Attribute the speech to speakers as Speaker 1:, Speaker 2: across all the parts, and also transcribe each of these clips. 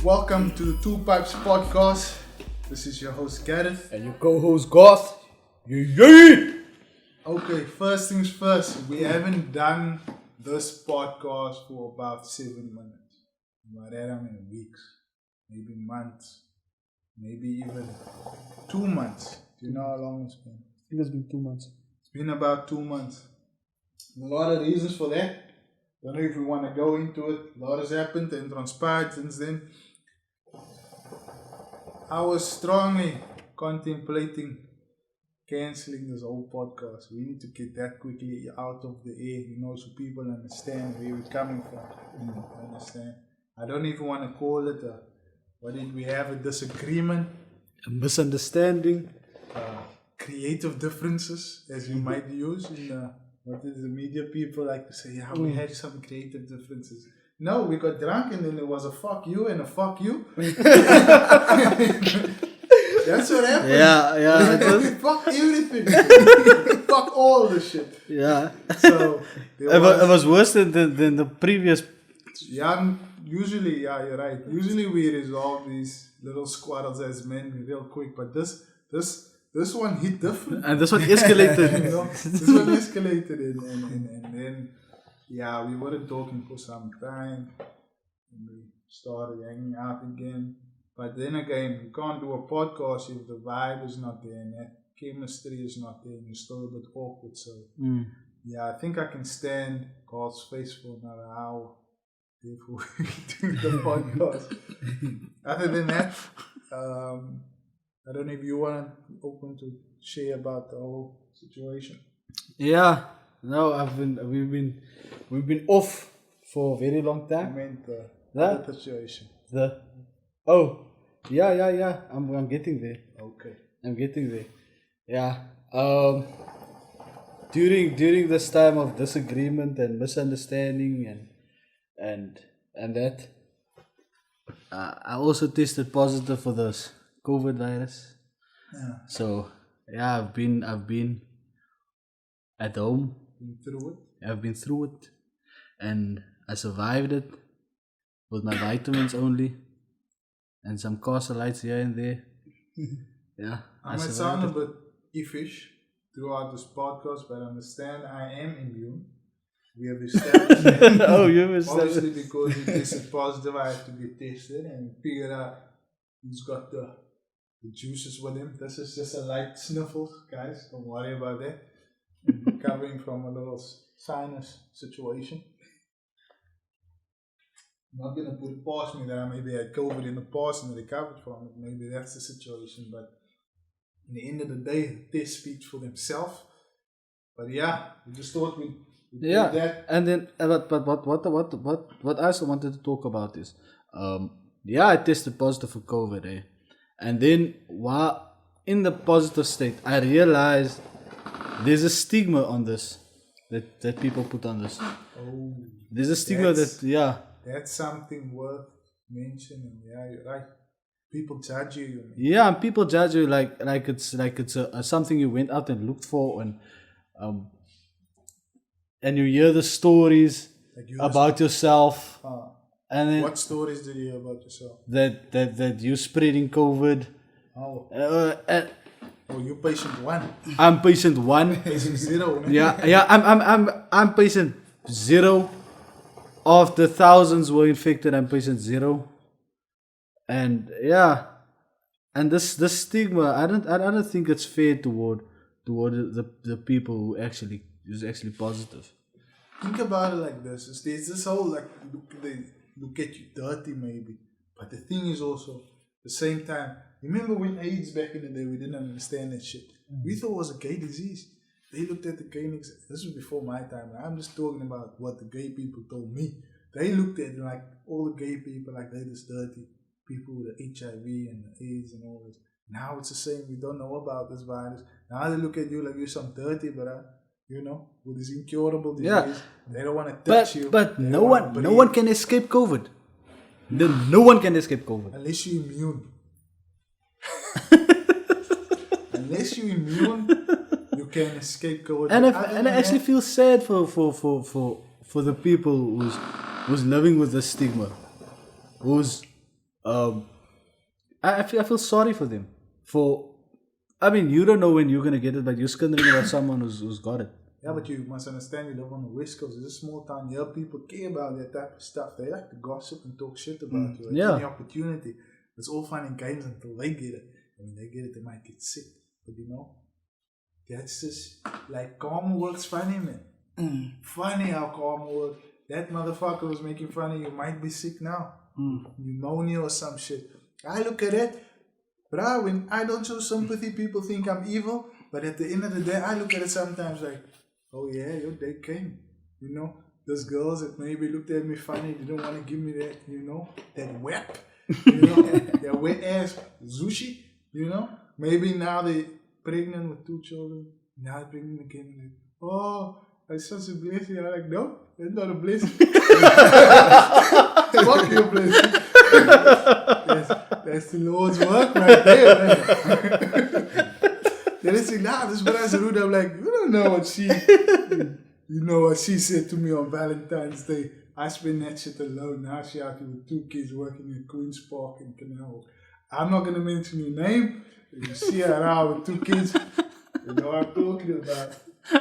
Speaker 1: Welcome to the Two Pipes Podcast. This is your host Gareth.
Speaker 2: And your co-host Goth. Yeah.
Speaker 1: Okay, first things first. We haven't done this podcast for about 7 minutes. By that I mean weeks, maybe months, maybe even 2 months. Do you know how long it's been?
Speaker 2: I think it's been 2 months.
Speaker 1: It's been about 2 months. A lot of reasons for that. Don't know if we want to go into it. A lot has happened and transpired since then. I was strongly contemplating cancelling this whole podcast. We need to get that quickly out of the air, so people understand where we're coming from. Understand? I don't even want to call it what did we have, a disagreement?
Speaker 2: A misunderstanding.
Speaker 1: Creative differences, as we might use in what is the media people like to say, yeah, we had some creative differences. No, we got drunk and then it was a fuck you and a fuck you. That's what happened.
Speaker 2: Yeah.
Speaker 1: Fuck everything. Fuck all the shit.
Speaker 2: Yeah.
Speaker 1: So
Speaker 2: it was worse than the previous.
Speaker 1: Yeah, usually, yeah, you're right. Usually we resolve these little squaddles as men real quick, but this one hit different.
Speaker 2: And this one escalated.
Speaker 1: This one escalated and then, yeah, we weren't talking for some time. And we started hanging out again. But then again, you can't do a podcast if the vibe is not there and that chemistry is not there and you're still a bit awkward. So, yeah, I think I can stand God's face for another hour before we do the podcast. Other than that, I don't know if you want to open to share about the whole situation.
Speaker 2: Yeah, no, we've been off for a very long
Speaker 1: I
Speaker 2: time.
Speaker 1: meant
Speaker 2: That?
Speaker 1: the situation.
Speaker 2: Yeah. I'm getting there.
Speaker 1: Okay.
Speaker 2: I'm getting there. Yeah. During this time of disagreement and misunderstanding and that, I also tested positive for this COVID virus.
Speaker 1: Yeah.
Speaker 2: So yeah, I've been at home.
Speaker 1: Been through it?
Speaker 2: I've been through it, and I survived it with my vitamins only, and some lights here and there. Yeah,
Speaker 1: I might sound a bit iffish throughout this podcast, but understand I am immune. We have established that.
Speaker 2: Oh, you've established.
Speaker 1: Obviously, because he tested positive, I had to get tested and figure out who's got the juices with him. This is just a light sniffle, guys. Don't worry about that. I'm recovering from a little sinus situation. I'm not going to put it past me that I maybe had COVID in the past and recovered from it. Maybe that's the situation. But in the end of the day, the test speaks for themselves. But yeah, we just thought we'd do that.
Speaker 2: And then but what I also wanted to talk about is I tested positive for COVID, and then while in the positive state, I realized there's a stigma on this that people put on this.
Speaker 1: Oh,
Speaker 2: there's a stigma
Speaker 1: that's something worth mentioning. Yeah, you're right. People judge you.
Speaker 2: Yeah, and people judge you like it's something you went out and looked for, and you hear the stories about yourself. And then,
Speaker 1: what stories did you hear about yourself?
Speaker 2: That you spreading COVID.
Speaker 1: Oh, you're patient one.
Speaker 2: I'm patient one.
Speaker 1: Patient zero. Man.
Speaker 2: Yeah. I'm patient zero. Of the thousands were infected, I'm patient zero. And this stigma, I don't think it's fair toward the people who is actually positive.
Speaker 1: Think about it like this: there's this whole they look at you dirty, maybe. But the thing is also, the same time, remember when AIDS back in the day, we didn't understand that shit. We thought it was a gay disease. They looked at the gay niggas. This was before my time. I'm just talking about what the gay people told me. They looked at like all the gay people like they're just dirty people with the HIV and the AIDS and all this. Now it's the same. We don't know about this virus. Now they look at you like you're some dirty, but with this incurable disease. Yeah. They don't want to touch you.
Speaker 2: But no one can escape COVID. No one can escape COVID
Speaker 1: unless you're immune. Unless you're immune, you can escape COVID.
Speaker 2: And I actually feel sad for the people who's living with this stigma, who's I feel sorry for them. I mean, you don't know when you're gonna get it, but you're scolding about someone who's got it.
Speaker 1: Yeah, but you must understand we live on the West Coast. It's a small town here. People care about that type of stuff. They like to gossip and talk shit about you. Like
Speaker 2: Yeah.
Speaker 1: any opportunity. It's all fun and games until they get it. And when they get it, they might get sick. But that's just like karma works funny, man. Funny how karma works. That motherfucker was making fun of you. Might be sick now. Pneumonia or some shit. I look at it. Bro, when I don't show sympathy, people think I'm evil. But at the end of the day, I look at it sometimes like, oh yeah, your day came. Those girls that maybe looked at me funny, they don't want to give me that, that wet, that wet ass sushi, Maybe now they pregnant with 2 children. Now they're pregnant again. Like, oh, that's such a blessing. I'm like, no, that's not a blessing. Fuck your blessing. That's the Lord's work right there, man. Then they say, nah, this brother's rude. I'm like, you don't know what she said to me on Valentine's Day. I spent that shit alone. Now she out here with 2 kids working at Queen's Park in Canal. I'm not going to mention your name. You see her around with 2 kids. You know what I'm talking about.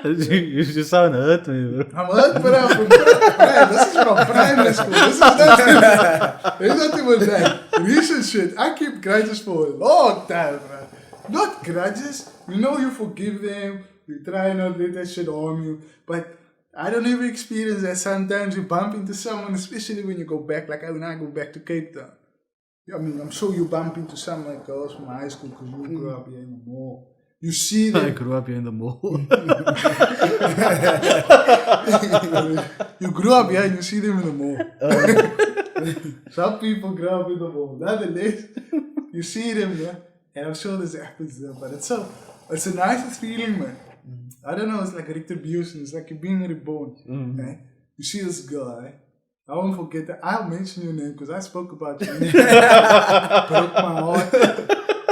Speaker 2: You just sound hurt, me, bro.
Speaker 1: I'm hurt, but I'm from this is from primary school. This is not even that recent shit. I keep grudges for a long time, bro. Not grudges. You forgive them. You try not to let that shit harm you. But I don't ever experience that. Sometimes you bump into someone, especially when you go back. Like when I go back to Cape Town. I mean, I'm sure you bump into some like girls from high school because you grew up here in the mall. You see them.
Speaker 2: I grew up here in the mall.
Speaker 1: You grew up here and you see them in the mall. Some people grow up in the mall. Nonetheless, you see them there. And I'm sure this happens there. But it's a nice feeling, man. I don't know, it's like retribution. It's like you're being reborn. Right? You see this girl, right? I won't forget that. I'll mention your name because I spoke about you. Broke my heart.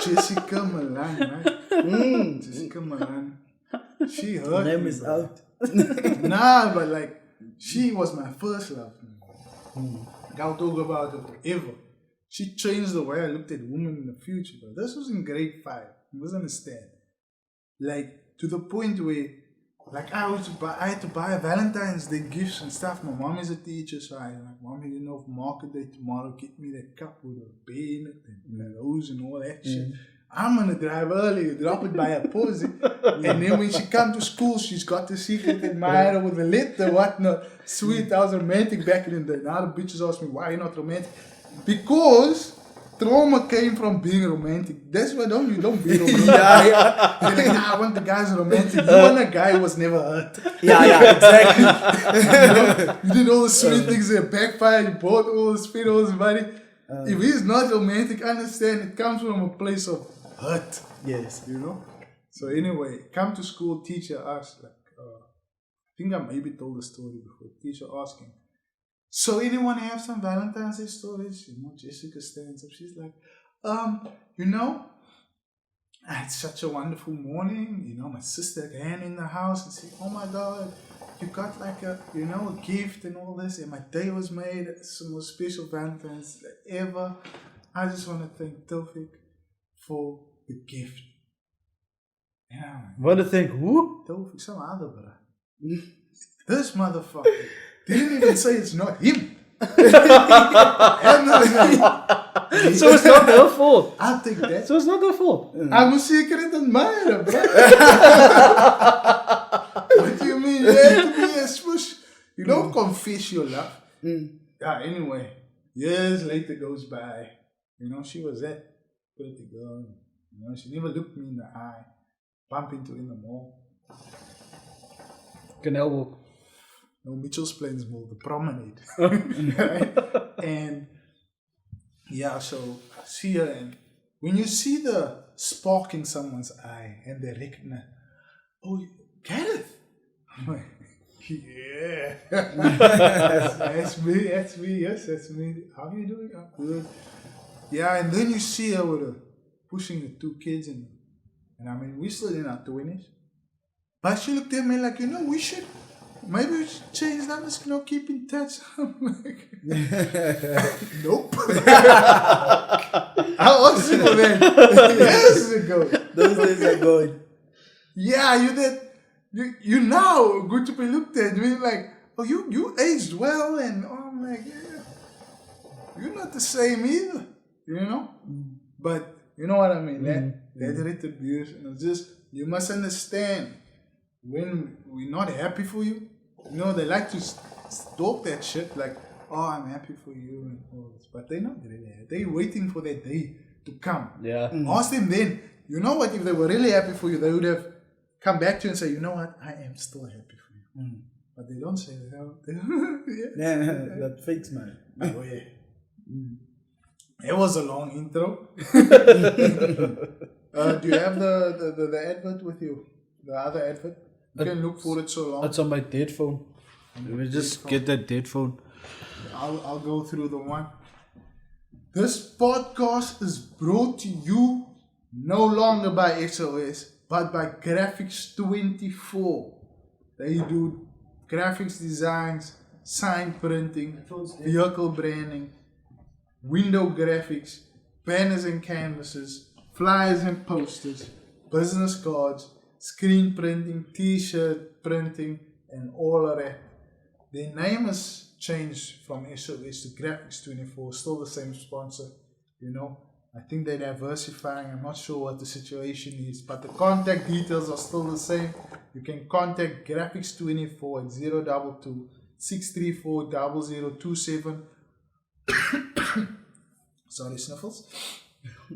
Speaker 1: Jessica Milan, right? Jessica Milan. She hurt me.
Speaker 3: Name is out.
Speaker 1: Nah, but like, she was my first love. Like, I'll talk about her forever. She changed the way I looked at women in the future. But this was in grade 5. You must understand. Like, to the point where, like, I had to buy Valentine's Day gifts and stuff. My mom is a teacher, so I like, Mommy, for market day tomorrow, get me that cup with a bear in it and a rose and all that shit. I'm gonna drive early, drop it by her post. And then when she come to school, she's got the secret admirer with a letter, whatnot. Sweet, I was romantic back in the day. Now the bitches ask me, why are you not romantic? Because trauma came from being romantic. That's why you don't be romantic. You're like, nah, I want the guys romantic. You want a guy who was never hurt.
Speaker 3: Yeah, exactly.
Speaker 1: You did all the sweet things that backfire. You bought all the spent all this money. If he's not romantic, understand it comes from a place of hurt.
Speaker 3: Yes.
Speaker 1: So anyway, come to school, teacher asked, like, I think I maybe told the story before. Teacher asking, so anyone have some Valentine's Day stories? Jessica stands up. She's like, it's such a wonderful morning. My sister ran in the house and said, oh my God, you got like a gift and all this. And my day was made. It's the most special Valentine's Day ever. I just want to thank Tofik for the gift.
Speaker 2: Want to thank who?
Speaker 1: Tofik, some other bro. This motherfucker didn't even say it's not him.
Speaker 2: So it's not her fault.
Speaker 1: I'll take that.
Speaker 2: So it's not her fault.
Speaker 1: I'm a secret admirer, bro. What do you mean? You have to be a smush. You don't confess your love. Yeah, anyway, years later goes by. She was that pretty girl. She never looked me in the eye. Bump into in the mall.
Speaker 2: Canal walk.
Speaker 1: No, Mitchell's Plains Mall, the promenade. Right? And yeah, so I see her, and when you see the spark in someone's eye and they recognize, oh, Gareth. I'm like, yeah. that's me, yes, that's me. How are you doing? I'm good. Yeah, and then you see her with her pushing the 2 kids, and I mean, we're still in our 20s. But she looked at me like, we should maybe we should change that. Let's keep in touch. I'm like, nope. I was single then. Years ago.
Speaker 3: Those days are gone.
Speaker 1: Yeah, you did. You now good to be looked at. I mean, like, oh, you aged well, and I'm like, yeah, you're not the same either, But you know what I mean? That retribution. It's just, you must understand, when we're not happy for you, they like to stalk that shit, like, oh, I'm happy for you and all this, but they're not really happy. They're waiting for that day to come.
Speaker 2: Yeah.
Speaker 1: Ask them then. You know what? If they were really happy for you, they would have come back to you and say, you know what? I am still happy for you. But they don't say that.
Speaker 3: That fake smile.
Speaker 1: Oh, yeah. It was a long intro. Do you have the advert with you? The other advert? You can look for it so long.
Speaker 2: It's on my dead phone. We just get that dead phone.
Speaker 1: I'll go through the one. This podcast is brought to you no longer by SOS, but by Graphics 24. They do graphics designs, sign printing, vehicle branding, window graphics, banners and canvases, flyers and posters, business cards, screen printing, t-shirt printing, and all of that. Their name has changed from SOS to Graphics 24, still the same sponsor, I think they're diversifying. I'm not sure what the situation is, but the contact details are still the same. You can contact Graphics 24 at 022 634 0027. Sorry, sniffles.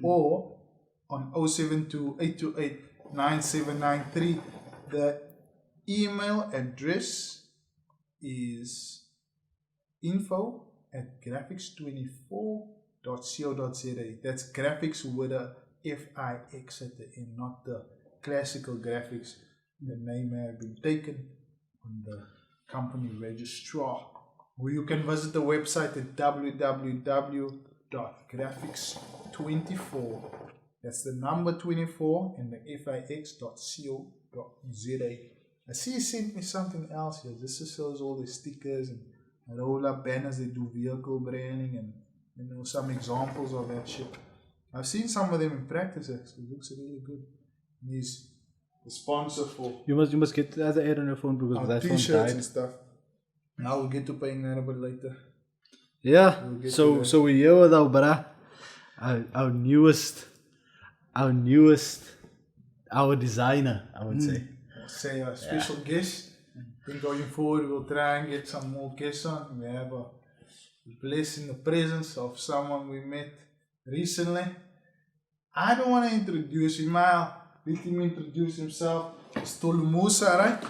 Speaker 1: Or on 072 828 9793. The email address is info@graphics24.co.za. That's graphics with a FIX at the end, not the classical graphics. The name has been taken on the company registrar. Or you can visit the website at www.graphics24. That's the number 24 and the FIX.co.za. I see you sent me something else here. This shows all the stickers and roll-up banners. They do vehicle branding and some examples of that shit. I've seen some of them in practice actually. It looks really good. And he's the sponsor for
Speaker 2: You must get the other ad on your phone because that phone
Speaker 1: t-shirts
Speaker 2: died.
Speaker 1: and stuff. Now we'll get to paying that a bit later.
Speaker 2: Yeah.
Speaker 1: We'll get to
Speaker 2: So
Speaker 1: that.
Speaker 2: we're here with our brah, our newest, our designer, I would say.
Speaker 1: Say a special guest. I think going forward we'll try and get some more guests on. We have a blessing, the presence of someone we met recently. I don't want to introduce him. I'll let him introduce himself. It's Tholumusa, right?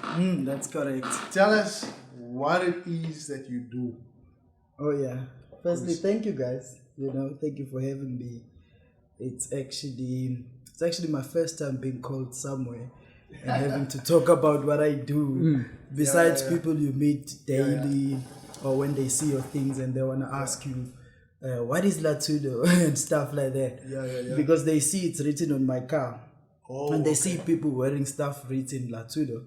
Speaker 3: That's correct.
Speaker 1: Tell us what it is that you do.
Speaker 3: Oh yeah. Firstly, thank you guys. Thank you for having me. It's actually my first time being called somewhere and having to talk about what I do. Besides people you meet daily or when they see your things and they wanna ask you, what is Latudo and stuff like that. Because they see it's written on my car. And they see people wearing stuff written Latudo.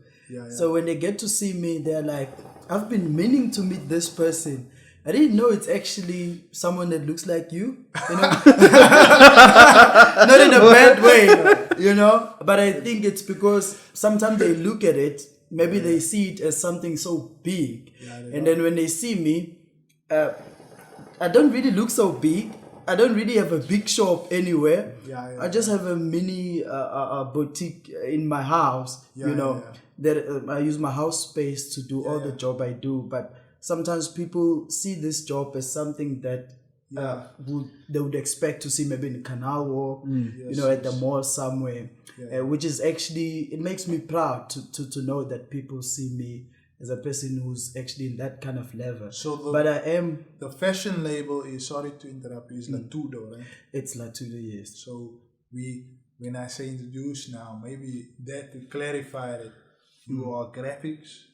Speaker 3: So when they get to see me, they're like, I've been meaning to meet this person. I didn't know it's actually someone that looks like you, Not in a bad way, But I think it's because sometimes they look at it, maybe they see it as something so big. And then when they see me, I don't really look so big. I don't really have a big shop anywhere. I just have a mini boutique in my house, that I use my house space to do all the job I do. But sometimes people see this job as something that they would expect to see maybe in a canal walk, at the mall somewhere, which is actually, it makes me proud to know that people see me as a person who's actually in that kind of level. So but I am...
Speaker 1: The fashion label is, sorry to interrupt you, is Latudo, right?
Speaker 3: It's Latudo, yes.
Speaker 1: So when I say introduce now, maybe that to clarify that you are graphics,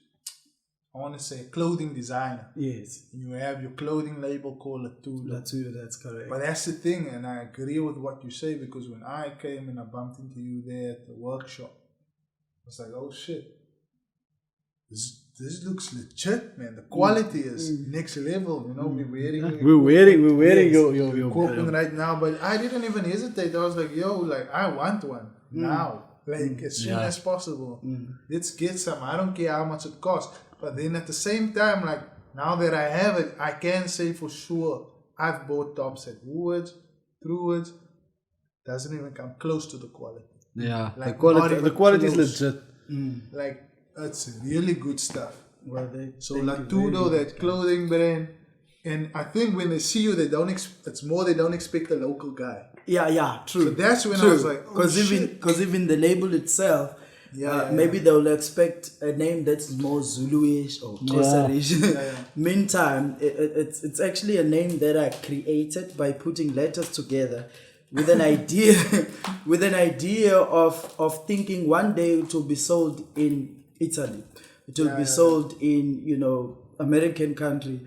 Speaker 1: I want to say clothing designer.
Speaker 3: Yes.
Speaker 1: And you have your clothing label called Latudo.
Speaker 3: Latudo, that's correct.
Speaker 1: But that's the thing, and I agree with what you say, because when I came and I bumped into you there at the workshop, I was like, oh shit. This this looks legit, man. The quality is next level. You know,
Speaker 2: We're wearing your
Speaker 1: equipment right now, but I didn't even hesitate. I was like, yo, like I want one now, like as soon as possible. Let's get some. I don't care how much it costs. But then at the same time, like now that I have it, I can say for sure I've bought tops at Woolworths, Truworths. Doesn't even come close to the quality.
Speaker 2: Yeah,
Speaker 1: Like,
Speaker 2: the quality is
Speaker 1: close.
Speaker 2: legit.
Speaker 1: Like it's really good stuff.
Speaker 3: Well,
Speaker 1: So Latudo, that clothing brand, and I think when they see you, they don't. It's more they don't expect a local guy.
Speaker 3: Yeah, true.
Speaker 1: So that's when I
Speaker 3: true.
Speaker 1: was like,
Speaker 3: because even the label itself, maybe they'll expect a name that's more Zulu-ish or Xhosa-ish. Meantime, it's actually a name that I created by putting letters together with an idea, of thinking one day it will be sold in Italy, it will be sold in American country,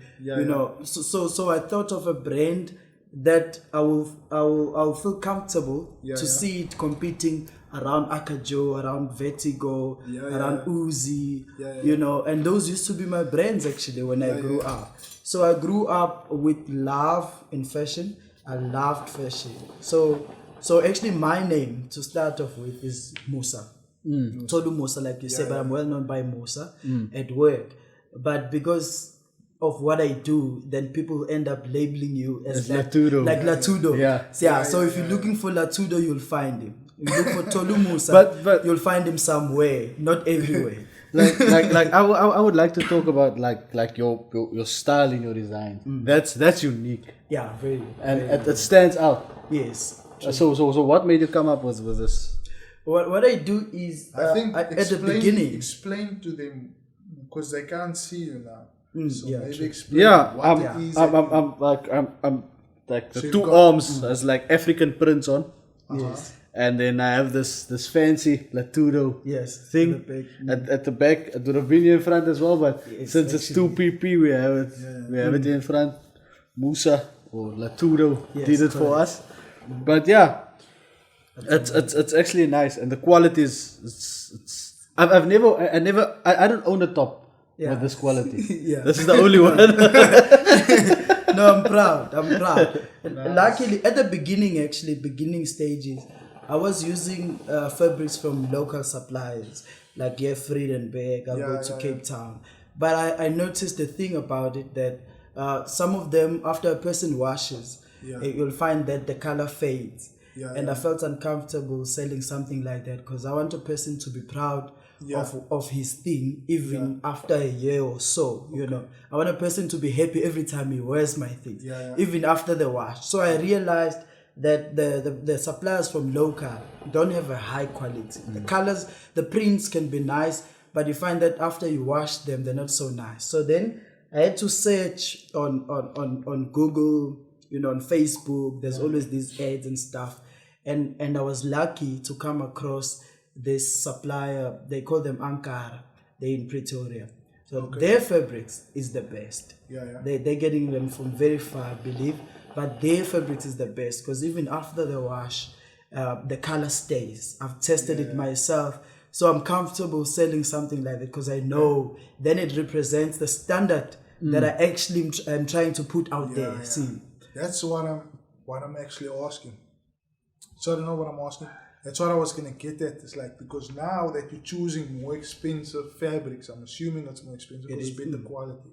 Speaker 3: So I thought of a brand that I will feel comfortable to see it competing around Akajo, around Vertigo, around Uzi, and those used to be my brands actually when I grew up. So I grew up with love in fashion. I loved fashion. So actually my name to start off with is Musa. Tholumusa, like you said, but I'm well known by Musa at work. But because of what I do, then people end up labeling you as
Speaker 2: Latudo.
Speaker 3: Like Latudo. So if you're looking for Latudo, you'll find him. You look for Tholumusa,
Speaker 2: but
Speaker 3: you'll find him somewhere, not everywhere.
Speaker 2: I would like to talk about like your style in your design. That's unique.
Speaker 3: Yeah, very.
Speaker 2: And it stands out.
Speaker 3: Yes.
Speaker 2: So what made you come up with this?
Speaker 3: What I do is
Speaker 1: I think
Speaker 3: at the beginning,
Speaker 1: explain to them because they can't see you now. So maybe explain.
Speaker 2: Yeah,
Speaker 1: what it is.
Speaker 2: I'm like the
Speaker 1: So
Speaker 2: two
Speaker 1: you've got-
Speaker 2: arms as like African prints on.
Speaker 3: yes,
Speaker 2: And then I have this fancy Latudo thing
Speaker 3: at the back.
Speaker 2: at the back, at the Ravini in front as well. But
Speaker 3: Yes,
Speaker 2: since it's 2PP, we have it. We have it in front. Musa or Latudo did it for us. But yeah, it's actually nice, and the quality is it's. I don't own a top with this quality. This is the only one.
Speaker 3: No, I'm proud. Luckily, at the beginning stages, I was using fabrics from local suppliers like Friedenberg. I go to Cape Town, but I noticed the thing about it that some of them, after a person washes, you'll find that the color fades. I felt uncomfortable selling something like that because I want a person to be proud of his thing even after a year or so. I want a person to be happy every time he wears my things, even after the wash. So I realized that the suppliers from local don't have a high quality. The colors, the prints can be nice, but you find that after you wash them, they're not so nice. So then I had to search on Google, on Facebook. There's always these ads and stuff. And I was lucky to come across this supplier. They call them Ankara. They're in Pretoria. So their fabrics is the best. They're getting them from very far, I believe. But their fabrics is the best because even after the wash, the color stays. I've tested it myself. So I'm comfortable selling something like that because I know then it represents the standard that I actually am trying to put out there. See,
Speaker 1: that's what I'm actually asking. So I don't know what I'm asking. That's what I was gonna get at. It's like because now that you're choosing more expensive fabrics, I'm assuming it's more expensive because it's better quality.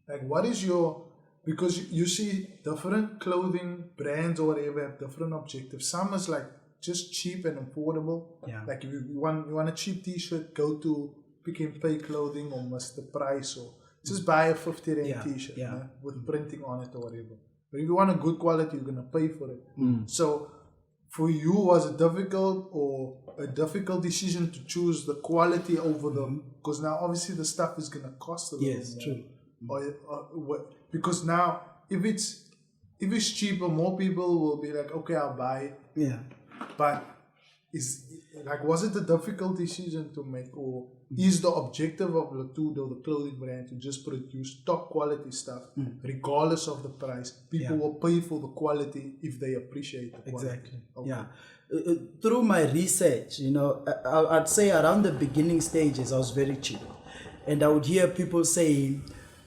Speaker 1: Like, what is your? Because you see different clothing brands or whatever have different objectives. Some is like just cheap and affordable. Like if you want a cheap T-shirt, go to Pick and Pay Clothing or Mr. Price or just buy a 50 rand T-shirt with printing on it or whatever. But if you want a good quality, you're gonna pay for it. So for you, was it difficult or a difficult decision to choose the quality over the? Because now obviously the stuff is gonna cost a little more.
Speaker 3: yes, true.
Speaker 1: Because now if it's cheaper, more people will be like, okay, I'll buy it. But was it a difficult decision to make, or is the objective of Latudo, the clothing brand, to just produce top quality stuff regardless of the price? People will pay for the quality if they appreciate the quality.
Speaker 3: Exactly. Through my research, I'd say around the beginning stages, I was very cheap. and I would hear people saying,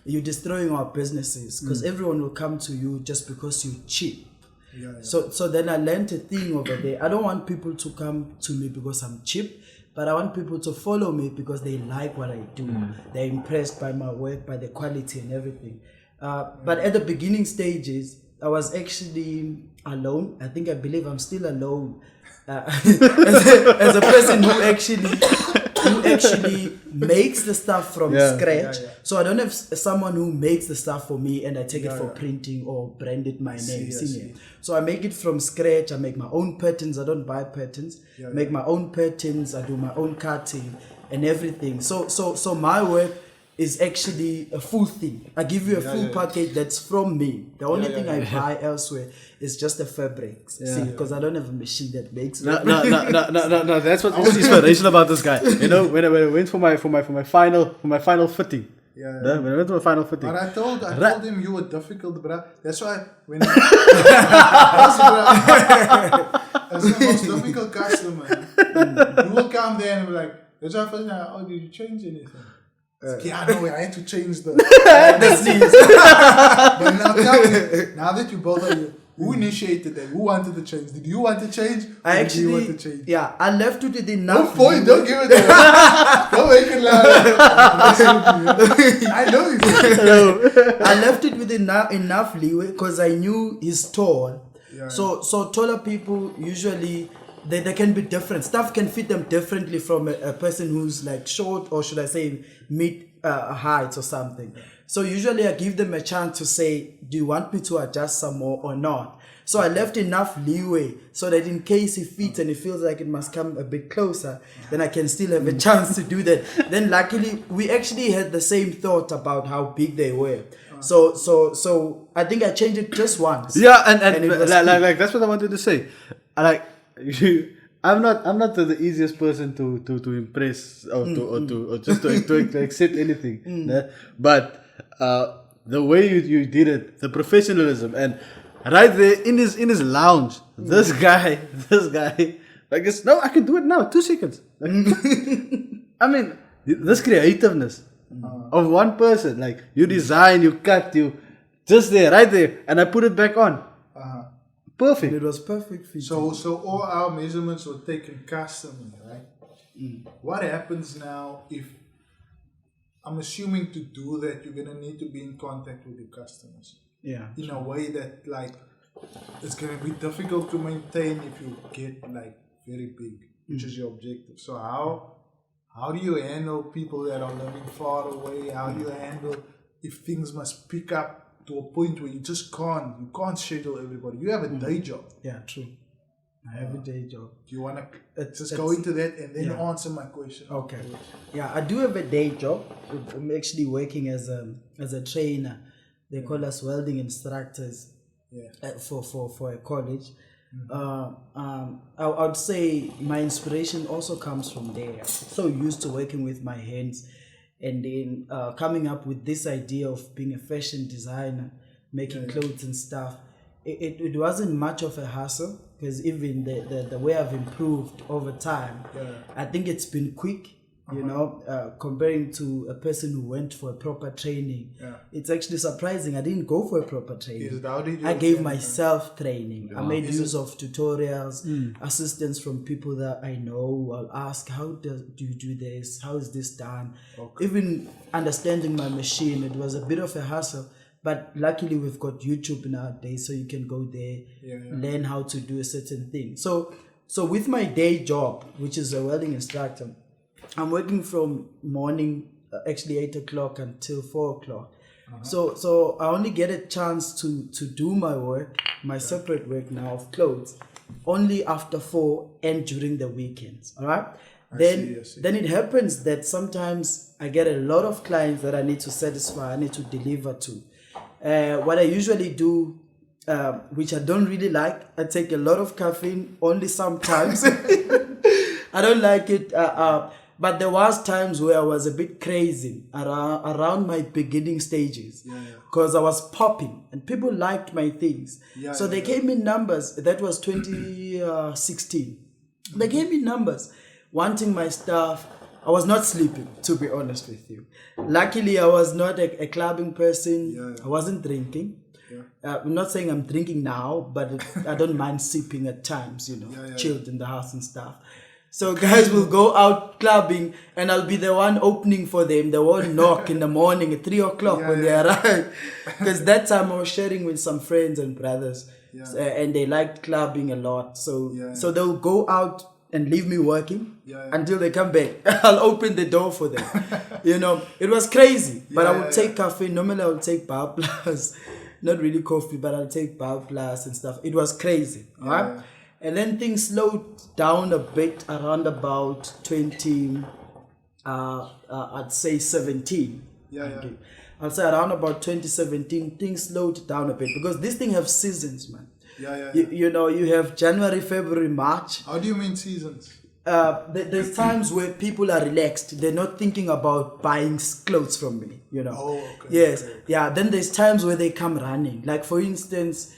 Speaker 3: "You're destroying our businesses," because everyone will come to you just because you're cheap.
Speaker 1: Yeah.
Speaker 3: So then I learned a thing over there. I don't want people to come to me because I'm cheap, but I want people to follow me because they like what I do. They're impressed by my work, by the quality and everything. But at the beginning stages, I was actually alone. I believe I'm still alone as a person who actually makes the stuff from scratch. So I don't have someone who makes the stuff for me and I take it for printing or brand it my name. So I make it from scratch. I make my own patterns. I don't buy patterns. Make my own patterns. I do my own cutting and everything. So my work is actually a full thing. I give you a full package that's from me. The only thing I buy elsewhere is just the fabrics. See, because I don't have a machine that makes it.
Speaker 2: No. That's what is inspirational about this guy. You know, when I went for my final fitting. When I went to my final fitting.
Speaker 1: But I told him you were difficult, bro. That's why when that's the most difficult customer. You will come there and be like, that's why first now, oh, did you change anything? Yeah, no way. I had to change the sleeves. But now tell me, now that you both are here, who initiated that? Who wanted to change? Did you want to change?
Speaker 3: Did you want to change? Yeah, I left it with enough.
Speaker 1: No point. Don't give it away. Don't make it loud. I know you.
Speaker 3: I left it with enough leeway because I knew he's tall. So taller people usually. They can be different. Stuff can fit them differently from a person who's like short, or should I say mid height or something. So usually I give them a chance to say, do you want me to adjust some more or not? So I left enough leeway so that in case it fits and it feels like it must come a bit closer, then I can still have a chance to do that. Then luckily we actually had the same thought about how big they were. So I think I changed it just once.
Speaker 2: Yeah, and like that's what I wanted to say. I'm not the easiest person to impress or to accept anything. But the way you did it, the professionalism, and right there in his lounge, this guy, like it's no, I can do it now, 2 seconds. Like, I mean, this creativeness of one person, like you design, you cut, you just there, right there, and I put it back on. Perfect.
Speaker 3: It was perfect for
Speaker 1: So all our measurements were taken custom, right? What happens now if I'm assuming to do that you're gonna need to be in contact with your customers? In a way that like it's gonna be difficult to maintain if you get like very big, which is your objective. So how do you handle people that are living far away? How do you handle if things must pick up to a point where you can't schedule everybody? You have a day job.
Speaker 3: Yeah, true. I have a day job.
Speaker 1: Do you want to just go into that and then answer my question?
Speaker 3: Okay. Yeah, I do have a day job. I'm actually working as a trainer. They call us welding instructors for a college. I would say my inspiration also comes from there. I'm so used to working with my hands. And then coming up with this idea of being a fashion designer, making clothes and stuff, it wasn't much of a hassle because even the way I've improved over time, I think it's been quick, you know, comparing to a person who went for a proper training. It's actually surprising. I didn't go for a proper training. I gave myself training. I made use of tutorials, assistance from people that I know. I'll ask, how do you do this? How is this done? Even understanding my machine, it was a bit of a hassle. But luckily we've got YouTube nowadays, so you can go there, learn how to do a certain thing. So with my day job, which is a welding instructor, I'm working from morning, actually 8 o'clock until 4 o'clock. So I only get a chance to do my work, my separate work now of clothes, only after 4 and during the weekends. All right. Then it happens that sometimes I get a lot of clients that I need to satisfy, I need to deliver to. What I usually do, which I don't really like, I take a lot of caffeine only sometimes. I don't like it. But there was times where I was a bit crazy around my beginning stages because I was popping and people liked my things. So they gave me numbers. That was 2016. They gave me numbers wanting my stuff. I was not sleeping, to be honest with you. Luckily, I was not a clubbing person.
Speaker 1: Yeah.
Speaker 3: I wasn't drinking.
Speaker 1: Yeah.
Speaker 3: I'm not saying I'm drinking now, but I don't mind sipping at times, chilled in the house and stuff. So guys will go out clubbing and I'll be the one opening for them. They won't knock in the morning at 3 o'clock when they arrive. Because that time I was sharing with some friends and brothers and they liked clubbing a lot. So they'll go out and leave me working until they come back. I'll open the door for them. It was crazy. But I would take caffeine. Normally I would take Bar Plus. Not really coffee, but I'll take Bar Plus and stuff. It was crazy. Alright? And then things slowed down a bit around about 20, I'd say 17. Okay. I'll say around about 2017, things slowed down a bit because this thing have seasons, man. You have January, February, March.
Speaker 1: How do you mean seasons?
Speaker 3: There's times where people are relaxed. They're not thinking about buying clothes from me,
Speaker 1: Oh, okay.
Speaker 3: Yes. Yeah. Then there's times where they come running. Like, for instance,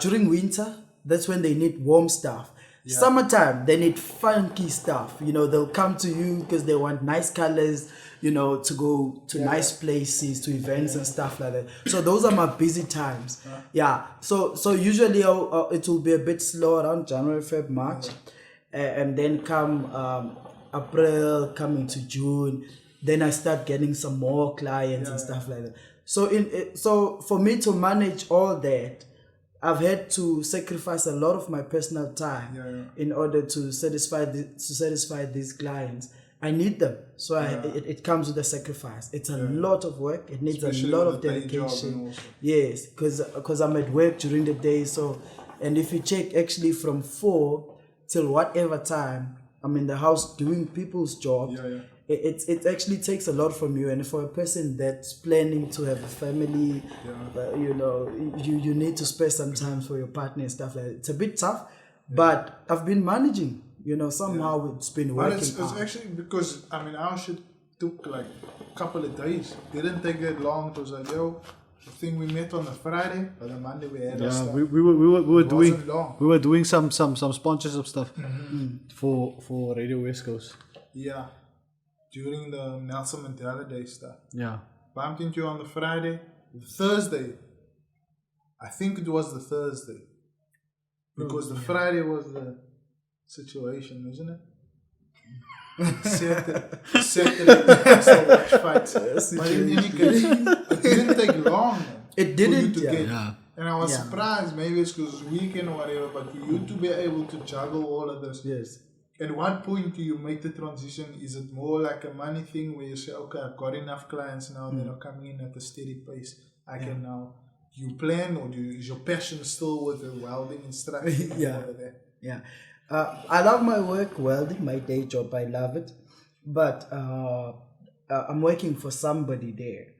Speaker 3: during winter, that's when they need warm stuff. Summertime, they need funky stuff. They'll come to you because they want nice colors, to go to nice places, to events and stuff like that. So those are my busy times. So usually it will be a bit slow around January, Feb, March. And then come April, coming to June, then I start getting some more clients and stuff like that. So for me to manage all that, I've had to sacrifice a lot of my personal time in order to satisfy these clients. I need them, so it comes with a sacrifice. It's a lot of work. It needs
Speaker 1: especially
Speaker 3: a lot of dedication. Yes, because I'm at work during the day. So, and if you check, actually from 4 till whatever time I'm in the house doing people's jobs. It actually takes a lot from you, and for a person that's planning to have a family, you need to spare some time for your partner and stuff like that. It's a bit tough, but I've been managing. Somehow it's been working.
Speaker 1: But it's actually because our shit took like a couple of days. Didn't take that long. It was like, the thing we met on a Friday, but the Monday we had our stuff.
Speaker 2: We were doing some sponsorship stuff for Radio West Coast.
Speaker 1: Yeah. During the Nelson Mandela Day stuff.
Speaker 2: Yeah.
Speaker 1: Bumped into you on the Friday. Thursday. I think it was the Thursday. Because the Friday was the situation, isn't it? Saturday we still watch fights. But in any case, it didn't take long.
Speaker 3: It didn't.
Speaker 1: For you to get. And I was surprised. Maybe it's because weekend or whatever. But for you to be able to juggle all of this.
Speaker 3: Yes.
Speaker 1: At what point do you make the transition? Is it more like a money thing where you say, okay, I've got enough clients now that are coming in at a steady pace. I can now. Do you plan, or is your passion still with the welding instruction?
Speaker 3: I love my work, welding, my day job. I love it, but I'm working for somebody there.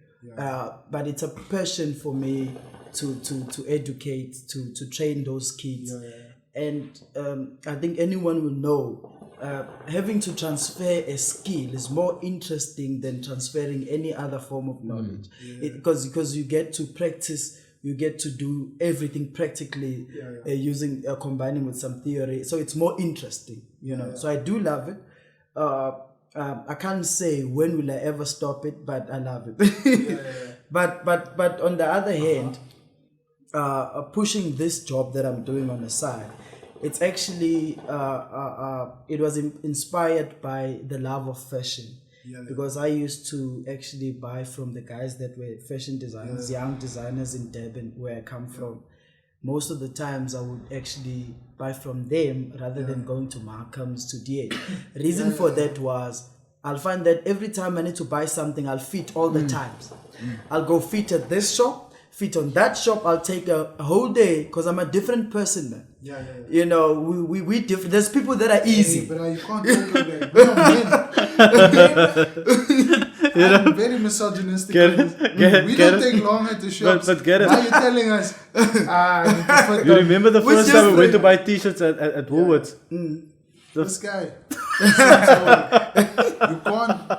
Speaker 3: But it's a passion for me to educate, to train those kids. And I think anyone will know having to transfer a skill is more interesting than transferring any other form of knowledge. Because you get to practice, you get to do everything practically using combining with some theory. So it's more interesting, So I do love it. I can't say when will I ever stop it, but I love it. But on the other hand, pushing this job that I'm doing on the side, it's actually it was inspired by the love of fashion. Because I used to actually buy from the guys that were fashion designers, young designers in Durban, where I come from. Most of the times I would actually buy from them rather than going to Markham's, to DH. Reason for that was I'll find that every time I need to buy something, I'll fit all the times. I'll go fit at this shop, fit on that shop. I'll take a whole day because I'm a different person, man. We different. There's people that are easy.
Speaker 1: But you can't talk like that. I'm very misogynistic. We don't take long at the shops.
Speaker 2: But get it.
Speaker 1: Now you're telling us.
Speaker 2: You remember the first time we went to buy t-shirts at Woolworths?
Speaker 1: This guy.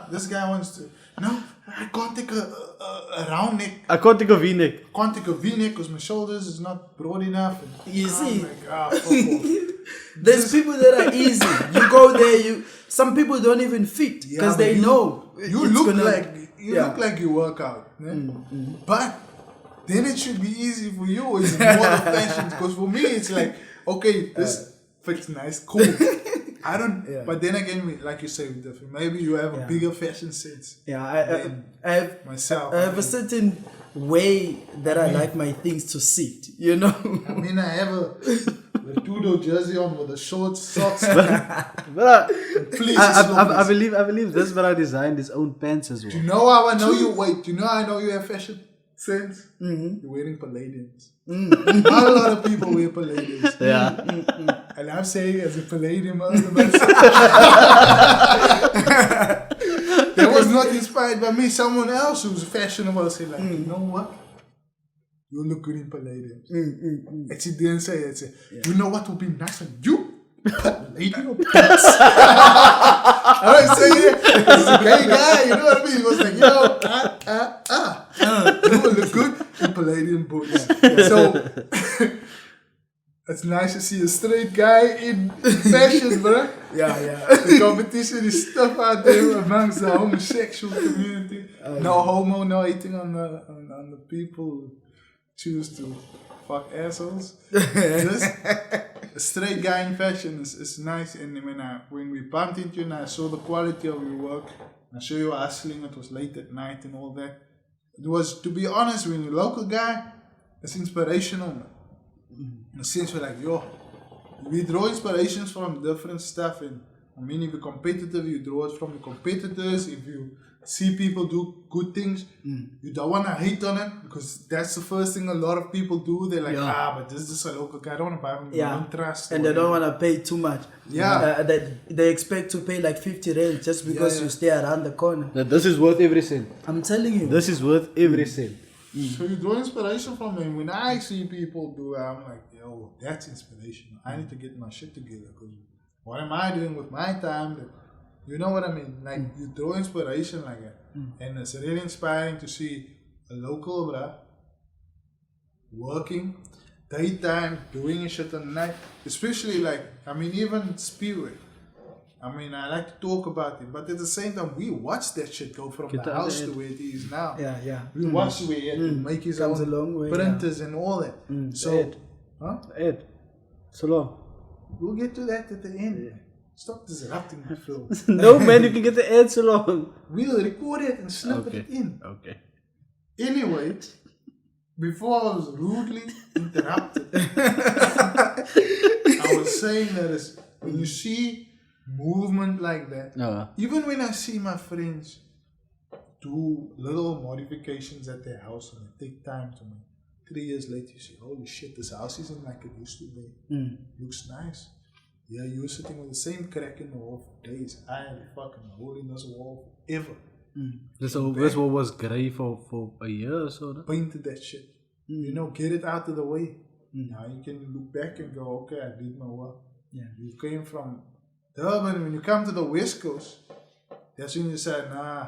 Speaker 1: This guy wants to. No, I can't take a round neck.
Speaker 2: I can't take a V-neck.
Speaker 1: I can't take a V-neck because my shoulders is not broad enough.
Speaker 3: You see?
Speaker 1: Fuck off.
Speaker 3: There's people that are easy. You go there, some people don't even fit because they know
Speaker 1: you
Speaker 3: it's
Speaker 1: look
Speaker 3: gonna,
Speaker 1: look like you work out, but then it should be easy for you. It's more the fashion, because for me it's like, okay, this fits nice, cool. I don't, but then again, like you say, maybe you have a bigger fashion sense.
Speaker 3: Yeah, I have
Speaker 1: myself.
Speaker 3: I have a certain way that I like my things to sit. You know.
Speaker 1: I mean, I have a Tudo jersey on with the short socks.
Speaker 2: But
Speaker 1: Please,
Speaker 2: I believe this brother designed his own pants as well.
Speaker 1: Do you know how I know you? Wait, do you know how I know you have fashion sense? You're wearing Palladians. Not a lot of people wear Palladians.
Speaker 2: Yeah.
Speaker 1: And I'm saying as a Palladian, that was not inspired by me. Someone else who's fashionable said, like, you know what? You look good in Palladians. And she didn't say it. She said, you know what would be nice on you? Palladian pants. I was saying it. He's a gay guy, you know what I mean? He was like, you would look good in Palladian boots. So it's nice to see a straight guy in fashion, bro.
Speaker 3: Yeah, yeah.
Speaker 1: The competition is tough out there amongst the homosexual community. No homo, no hating on the people who choose to fuck assholes. Just a straight guy in fashion is nice. And when we bumped into you and I saw the quality of your work, I saw you hustling, it was late at night and all that. It was, to be honest, when you're a local guy, it's inspirational, man. In a sense, we're like, yo, we draw inspirations from different stuff. And I mean, if you're competitive, you draw it from the competitors. If you see people do good things, you don't want to hate on it, because that's the first thing a lot of people do. They're like, but this is a local guy, I don't want to buy him. I don't trust.
Speaker 3: And they don't want to pay too much.
Speaker 1: Yeah.
Speaker 3: They expect to pay like 50 rand just because you stay around the corner.
Speaker 2: This is worth every cent.
Speaker 3: I'm telling you.
Speaker 2: This is worth every cent.
Speaker 1: So you draw inspiration from them. When I see people do it, I'm like, yo, that's inspirational. I need to get my shit together, because what am I doing with my time? You know what I mean? Like, you draw inspiration like that. And it's really inspiring to see a local bruh working daytime, doing shit at night. Especially like, I mean, even Spirit. I mean, I like to talk about it, but at the same time, we watch that shit go from the house to where it is now.
Speaker 3: Yeah.
Speaker 1: We watch where he had to make his own printers and all that. So,
Speaker 2: Ed, so long.
Speaker 1: We'll get to that at the end. Stop disrupting the film.
Speaker 2: No, man, you can get the Ed so long.
Speaker 1: We'll record it and snip it in.
Speaker 2: Okay.
Speaker 1: Anyway, before I was rudely interrupted, I was saying that when you see movement like that, even when I see my friends do little modifications at their house and it take time to make, 3 years later you say, holy shit, this house isn't like it used to be. Looks nice. Yeah, you were sitting with the same crack in the wall for days. I had a fucking hole in this wall forever.
Speaker 2: This wall was grey for a year or so. No?
Speaker 1: Painted that shit. You know, get it out of the way. Now you can look back and go, okay, I did my work.
Speaker 3: Yeah.
Speaker 1: You came from Durban. When you come to the West Coast, that's when you say, nah,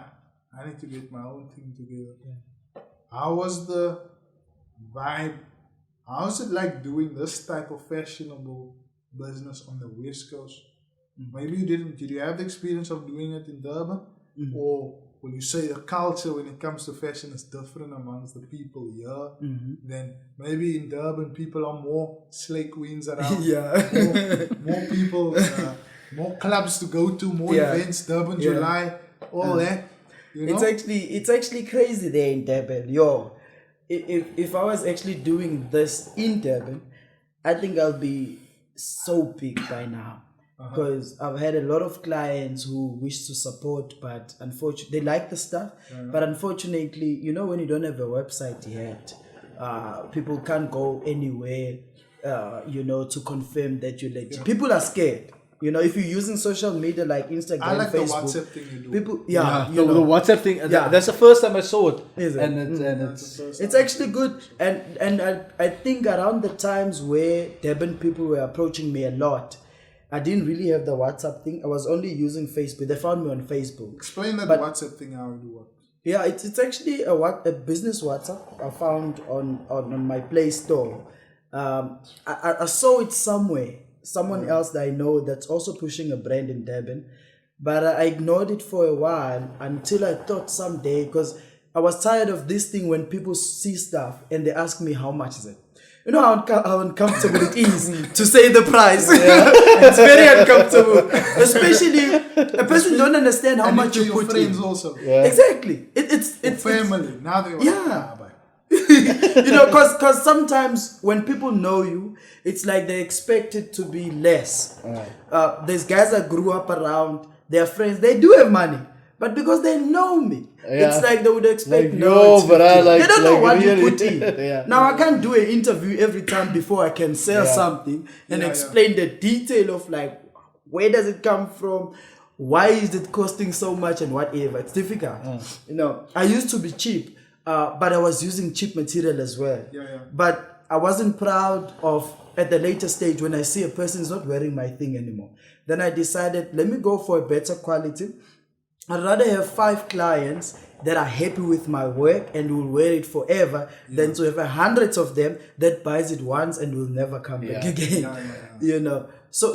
Speaker 1: I need to get my own thing together. How was the vibe? How is it like doing this type of fashionable business on the West Coast? Maybe you didn't. Did you have the experience of doing it in Durban? Or will you say the culture when it comes to fashion is different amongst the people here? Then maybe in Durban people are more slay queens around. More people, more clubs to go to, more events, Durban, July, all that. You know?
Speaker 3: It's actually crazy there in Durban. Yo, if I was actually doing this in Durban, I think I'll be so big by now, because I've had a lot of clients who wish to support, but unfortunately they like the stuff, but unfortunately, you know, when you don't have a website yet, people can't go anywhere, you know, to confirm that you're legit. People are scared. You know, if you're using social media like Instagram,
Speaker 1: I like
Speaker 3: Facebook,
Speaker 1: the WhatsApp thing you do.
Speaker 3: People,
Speaker 2: the WhatsApp thing. That's the first time I saw it.
Speaker 3: Is it?
Speaker 2: And
Speaker 3: it's actually good. And I think around the times where Durban people were approaching me a lot, I didn't really have the WhatsApp thing. I was only using Facebook. They found me on Facebook.
Speaker 1: Explain that WhatsApp thing, how it works.
Speaker 3: Yeah, it's actually a business WhatsApp I found on my Play Store. I saw it somewhere. someone else that I know that's also pushing a brand in Durban. But I ignored it for a while until I thought someday, because I was tired of this thing when people see stuff and they ask me how much is it. You know how uncomfortable it is to say the price. It's very uncomfortable, especially a person don't understand how much you put
Speaker 1: friends
Speaker 3: in.
Speaker 1: also.
Speaker 2: Yeah.
Speaker 3: Exactly. It's
Speaker 1: Family. Now they're like,
Speaker 3: Yeah.
Speaker 1: bye.
Speaker 3: you know, because sometimes when people know you, it's like they expect it to be less. There's guys that grew up around, their friends, they do have money, but because they know me, it's like they would expect
Speaker 2: Like,
Speaker 3: no, it's
Speaker 2: yo, but I
Speaker 3: 50.
Speaker 2: like-
Speaker 3: they don't know
Speaker 2: like
Speaker 3: what
Speaker 2: really-
Speaker 3: you put in.
Speaker 2: Yeah.
Speaker 3: Now I can't do an interview every time before I can sell something and explain the detail of like where does it come from, why is it costing so much and whatever. It's difficult. You know, I used to be cheap, but I was using cheap material as well. But I wasn't proud of at the later stage when I see a person is not wearing my thing anymore. Then I decided, let me go for a better quality. I'd rather have 5 clients that are happy with my work and will wear it forever than to have hundreds of them that buys it once and will never come back again. You know, so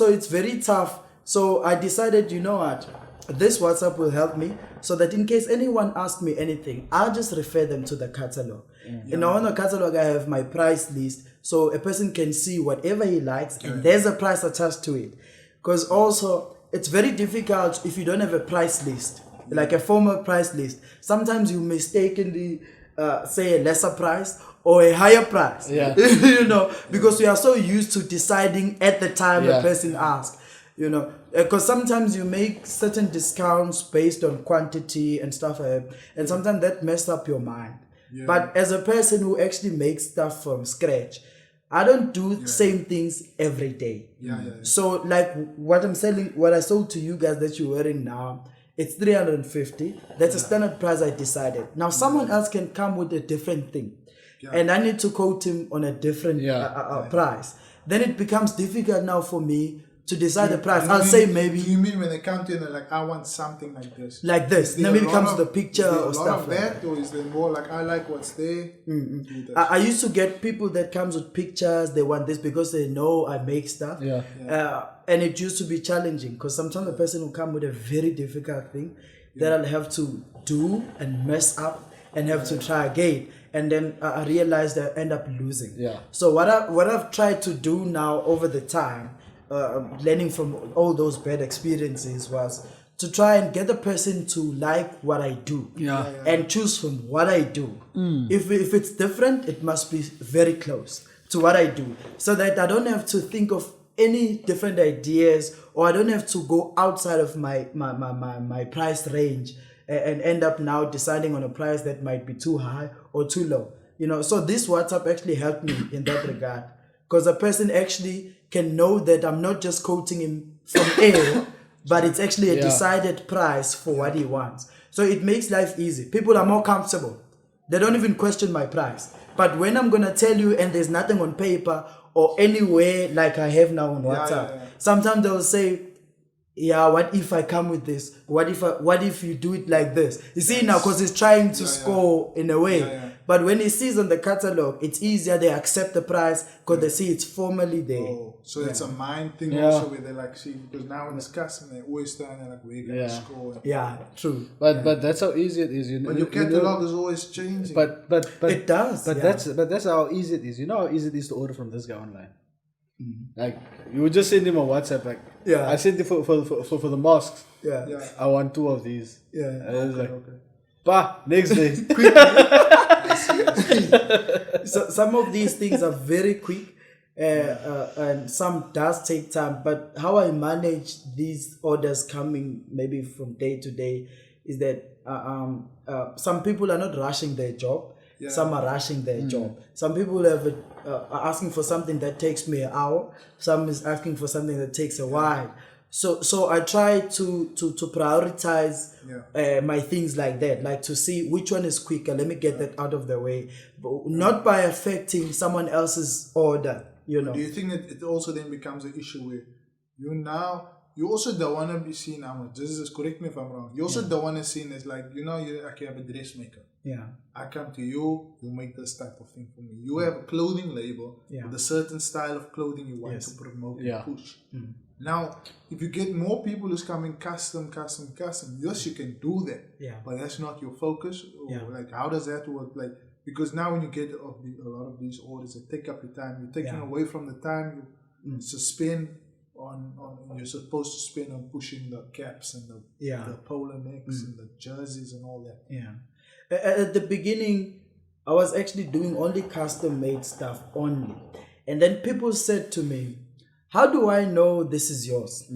Speaker 3: it's very tough. So I decided, you know what, this WhatsApp will help me, so that in case anyone asks me anything, I'll just refer them to the catalog. You know, on the catalog I have my price list, so a person can see whatever he likes, and there's a price attached to it. Because also it's very difficult if you don't have a price list, like a formal price list. Sometimes you mistakenly say a lesser price or a higher price. You know, because we are so used to deciding at the time a person asks. You know, because sometimes you make certain discounts based on quantity and stuff like that, and sometimes that messes up your mind. But as a person who actually makes stuff from scratch, I don't do same things every day. So like what I'm selling, what I sold to you guys that you're wearing now, it's 350. That's a standard price I decided. Now someone else can come with a different thing, and I need to quote him on a different price. Then it becomes difficult now for me to decide the price. I'll say maybe.
Speaker 1: Do you mean when they come to you and they're like, I want something like this?
Speaker 3: Like this. Then maybe comes the picture or stuff
Speaker 1: like that. Or is there more like, I like what's there?
Speaker 3: I used to get people that comes with pictures. They want this because they know I make stuff. And it used to be challenging because sometimes the person will come with a very difficult thing that I'll have to do and mess up and have to try again. And then I realized that I end up losing. So what I've tried to do now over the time, learning from all those bad experiences, was to try and get the person to like what I do and choose from what I do. If it's different, it must be very close to what I do, so that I don't have to think of any different ideas, or I don't have to go outside of my price range and end up now deciding on a price that might be too high or too low. You know, so this WhatsApp actually helped me in that regard, because a person actually can know that I'm not just quoting him from air, but it's actually a decided price for what he wants. So it makes life easy. People are more comfortable. They don't even question my price. But when I'm going to tell you and there's nothing on paper or anywhere like I have now on WhatsApp, sometimes they'll say, what if I come with this? What if you do it like this? You see now, because he's trying to score in a way. But when he sees on the catalog, it's easier. They accept the price because they see it's formally there.
Speaker 1: So it's a mind thing also, where they like see, because now when it's custom, they always stand there like, we're going to score.
Speaker 3: True.
Speaker 2: But that's how easy it is.
Speaker 1: But your catalog is always changing.
Speaker 2: But
Speaker 3: it does.
Speaker 2: But that's how easy it is. You know how easy it is to order from this guy online. Like you would just send him a WhatsApp, like I sent it for the masks. I want 2 of these. And I was like, next day.
Speaker 3: So some of these things are very quick, and some does take time. But how I manage these orders coming maybe from day to day is that some people are not rushing their job. Some are rushing their job. Some people are asking for something that takes me an hour. Some is asking for something that takes a while. So I try to prioritize my things like that, like to see which one is quicker. Let me get that out of the way, but not by affecting someone else's order. You know.
Speaker 1: Do you think that it also then becomes an issue where you also don't want to be seen? Correct me if I'm wrong. You also don't want to be seen as like, you have a dressmaker.
Speaker 3: Yeah.
Speaker 1: I come to you, you make this type of thing for me. You have a clothing label with a certain style of clothing you want to promote and push. Now, if you get more people who's coming custom, yes, you can do that.
Speaker 3: Yeah.
Speaker 1: But that's not your focus. Or like, how does that work? Like, because now when you get a lot of these orders, they take up your time. You're taking away from the time you spend on you're supposed to spend on pushing the caps and the polo necks and the jerseys and all that.
Speaker 3: Yeah. At the beginning, I was actually doing only custom made stuff only. And then people said to me, how do I know this is yours?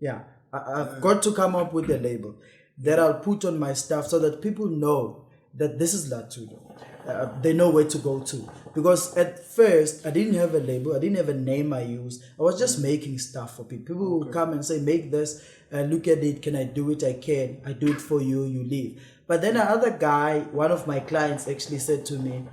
Speaker 3: Yeah. I've got to come up with a label that I'll put on my stuff so that people know that this is Latudo. They know where to go to. Because at first, I didn't have a label. I didn't have a name I used. I was just making stuff for people. People will come and say, make this, look at it. Can I do it? I can. I do it for you. You leave. But then another guy, one of my clients actually said to me,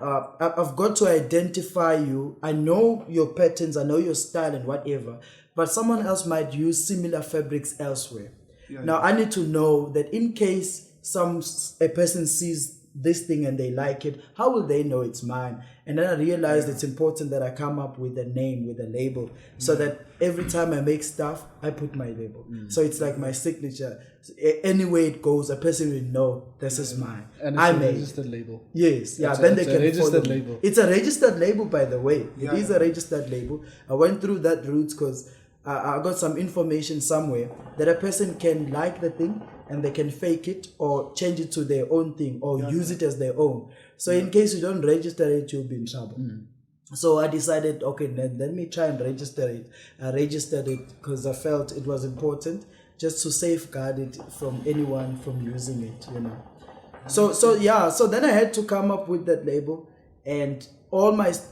Speaker 3: I've got to identify you. I know your patterns. I know your style and whatever. But someone else might use similar fabrics elsewhere. Now, I need to know that in case a person sees this thing and they like it, how will they know it's mine? And then I realized it's important that I come up with a name, with a label, so that every time I make stuff, I put my label. So it's like my signature. Anywhere it goes, a person will know this is mine.
Speaker 2: And it's a registered label.
Speaker 3: Yes, then they can
Speaker 2: registered
Speaker 3: follow
Speaker 2: label.
Speaker 3: Me. It's a registered label, by the way. It is a registered label. I went through that route because I got some information somewhere that a person can like the thing and they can fake it or change it to their own thing or use it as their own. So in case you don't register it, you'll be in trouble. So I decided, okay, then let me try and register it. I registered it because I felt it was important just to safeguard it from anyone from using it, you know. So then I had to come up with that label and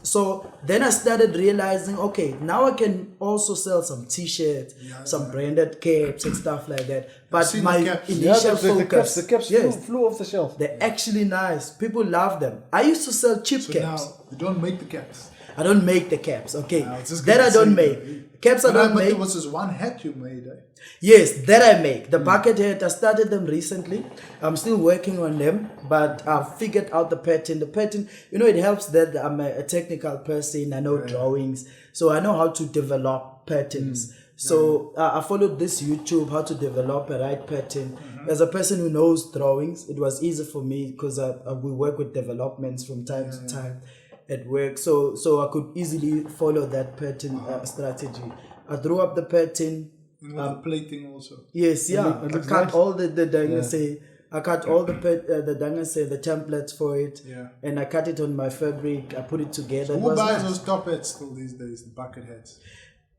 Speaker 3: so then I started realizing, okay, now I can also sell some t-shirts, some branded caps and stuff like that. But my initial focus,
Speaker 2: the caps flew off the shelf.
Speaker 3: They're actually nice. People love them. I used to sell cheap caps.
Speaker 1: Now you don't make the caps.
Speaker 3: I don't make the caps. Okay, that I don't make. Caps I don't make.
Speaker 1: There was this one hat you made, eh?
Speaker 3: Yes, that I make. The bucket hat, I started them recently. I'm still working on them, but I've figured out the pattern. The pattern, it helps that I'm a technical person. I know drawings, so I know how to develop patterns. So I followed this YouTube, how to develop a right pattern. As a person who knows drawings, it was easy for me because we work with developments from time to time at work. So I could easily follow that pattern strategy. I drew up the pattern.
Speaker 1: The plating also.
Speaker 3: Yes, I cut all the dangase. I cut all the dangase, the templates for it, and I cut it on my fabric. I put it together.
Speaker 1: So who buys those top hats still these days? The bucket hats.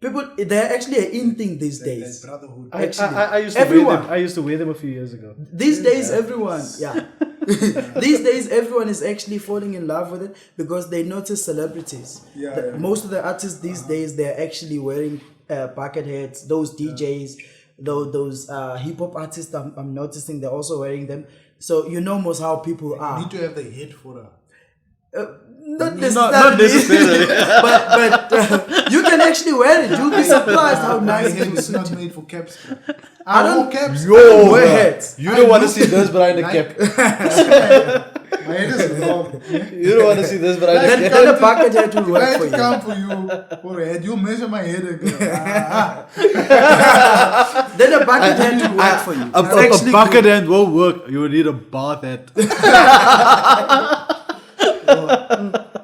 Speaker 3: People, they're actually an in thing these days.
Speaker 1: Brotherhood.
Speaker 2: I used to wear them a few years ago.
Speaker 3: These days, everyone, these days, everyone is actually falling in love with it because they notice celebrities. Most of the artists these days, they're actually wearing bucket hats. Those DJs, those hip hop artists, I'm noticing they're also wearing them. So you know most how people are.
Speaker 1: You need to have the head for a.
Speaker 3: Not necessarily. but you can actually wear it. You'll be surprised how nice it
Speaker 1: It's
Speaker 3: is.
Speaker 1: not made for caps.
Speaker 3: I don't
Speaker 1: caps.
Speaker 3: Yo, wear hats.
Speaker 2: You don't want to see this behind the cap.
Speaker 1: My head is long.
Speaker 2: You don't want to see this behind the
Speaker 3: Then
Speaker 2: cap.
Speaker 3: the bucket hat will work for
Speaker 1: I
Speaker 3: you.
Speaker 1: come for you for a head. You measure my head and go.
Speaker 3: Then a bucket hat will work for you.
Speaker 2: A bucket hat won't work. You will need a bath hat.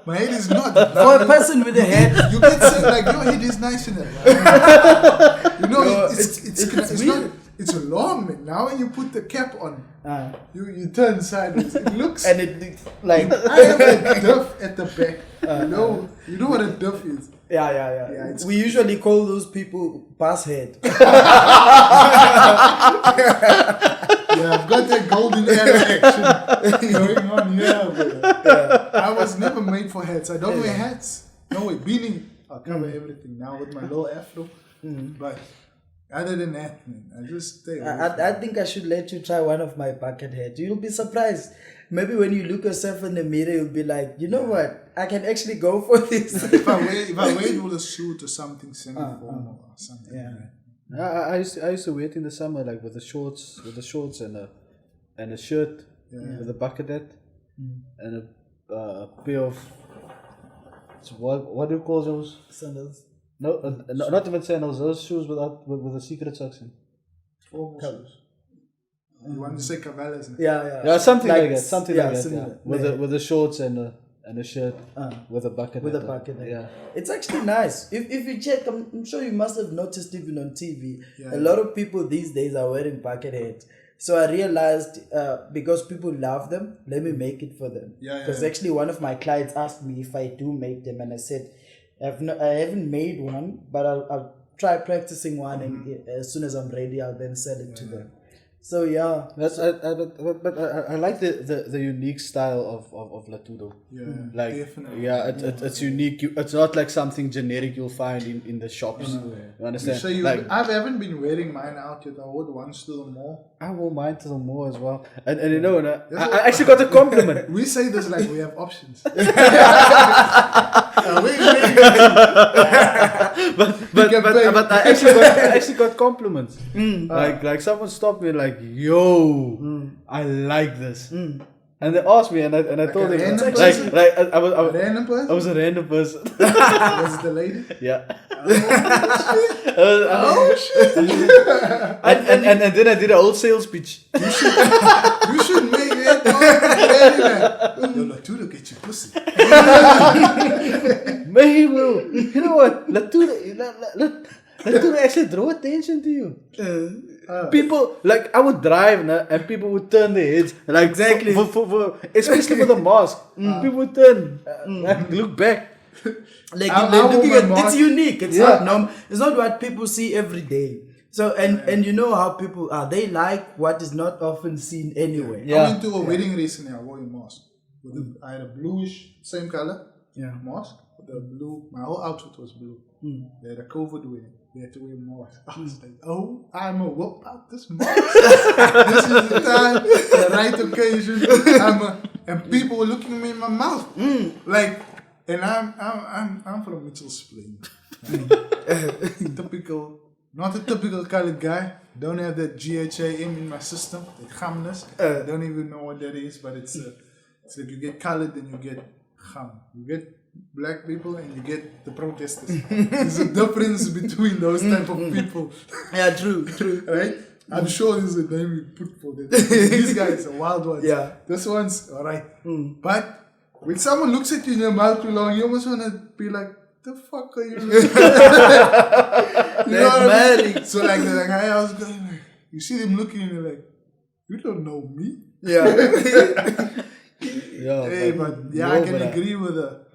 Speaker 1: My head is not.
Speaker 3: For a person with a head,
Speaker 1: You can say like your head is nice enough. It's not. It's a long man. Now when you put the cap on, you turn sideways. It looks.
Speaker 3: and it like
Speaker 1: I have a duff at the back. You know what a duff is.
Speaker 3: Yeah. We usually call those people bus head.
Speaker 1: I've got that golden era action going on here. But, I was never made for hats. I don't wear hats. No way. Beanie, I'll cover everything now with my little afro. But other than that, man, I just stay away from
Speaker 3: I think I should let you try one of my bucket hats. You'll be surprised. Maybe when you look yourself in the mirror, you'll be like, you know what? I can actually go for this.
Speaker 1: If I wear it with a suit or something semi-formal or something.
Speaker 3: Yeah.
Speaker 2: I used to wear it in the summer, like with the shorts and a shirt with a bucket hat and a pair of what do you call those?
Speaker 3: Sandals.
Speaker 2: No, not even sandals. Those shoes with the secret socks in.
Speaker 1: Formal shoes. You want to say Cavallas?
Speaker 2: Yeah, something like that. Something like that.
Speaker 3: similar.
Speaker 2: Yeah. With the shorts and a shirt with a bucket.
Speaker 3: With a
Speaker 2: hat.
Speaker 3: bucket.
Speaker 2: Yeah.
Speaker 3: It's actually nice. If you check, I'm sure you must have noticed even on TV,
Speaker 1: Yeah,
Speaker 3: a lot of people these days are wearing bucket hats. So I realized because people love them, let me make it for them. Because actually one of my clients asked me if I do make them, and I said I haven't made one, but I'll try practicing one, and as soon as I'm ready, I'll then sell it to them. So yeah,
Speaker 2: That's but I like the unique style of Latudo.
Speaker 1: Yeah,
Speaker 2: Like
Speaker 1: definitely.
Speaker 2: yeah, it's unique. It's not like something generic you'll find in the shops. You understand?
Speaker 1: So I haven't been wearing mine out yet. I would once to the mall.
Speaker 2: I wore mine to the mall as well, and you know, I actually got a compliment.
Speaker 1: We say this like we have options.
Speaker 2: But I actually got compliments. Like someone stopped me like, yo, I like this. And they asked me, and I told them,
Speaker 1: A random person?
Speaker 2: I was a random person.
Speaker 1: Was it the lady?
Speaker 2: Yeah.
Speaker 1: Oh shit!
Speaker 2: And then I did an old sales pitch.
Speaker 1: You should make it. Yo, Latudo get you pussy.
Speaker 2: Maybe, bro. You know what? Latudo actually draw attention to you. People, like, I would drive and people would turn their heads. Like,
Speaker 3: Exactly.
Speaker 2: For especially for the mask. People would turn, like, look back.
Speaker 3: like
Speaker 1: I
Speaker 3: they're looking
Speaker 1: wore
Speaker 3: at
Speaker 1: my
Speaker 3: it's
Speaker 1: mask.
Speaker 3: unique. It's not normal. It's not what people see every day. So and you know how people are. They like what is not often seen anyway.
Speaker 2: Yeah.
Speaker 1: I went to a wedding recently. I wore a mask. I had a bluish, same color mask. The blue. My whole outfit was blue. They had a COVID wedding. They had to wear a mask. I was like, oh, I'm a whoop out this mask. This is the time, the right occasion. And people were looking at me in my mouth, like, and I'm from Mitchell's Plain. Typical, not a typical colored guy. Don't have that GHAM in my system. That gamness. I don't even know what that is, but it's like you get colored and you get gam. You get black people and you get the protesters. There's a difference between those type of people.
Speaker 3: Yeah, true.
Speaker 1: Right? I'm sure there's a name we put for that. These guys are wild ones.
Speaker 3: Yeah.
Speaker 1: This one's alright. But when someone looks at you in your mouth too long, you almost want to be like, the fuck are you looking at? You know what I mean? So like, they're like, hey, I was going like, you see them looking and you're like, you don't know me.
Speaker 3: Yeah.
Speaker 2: Yeah,
Speaker 1: Hey, but yeah, I can agree with a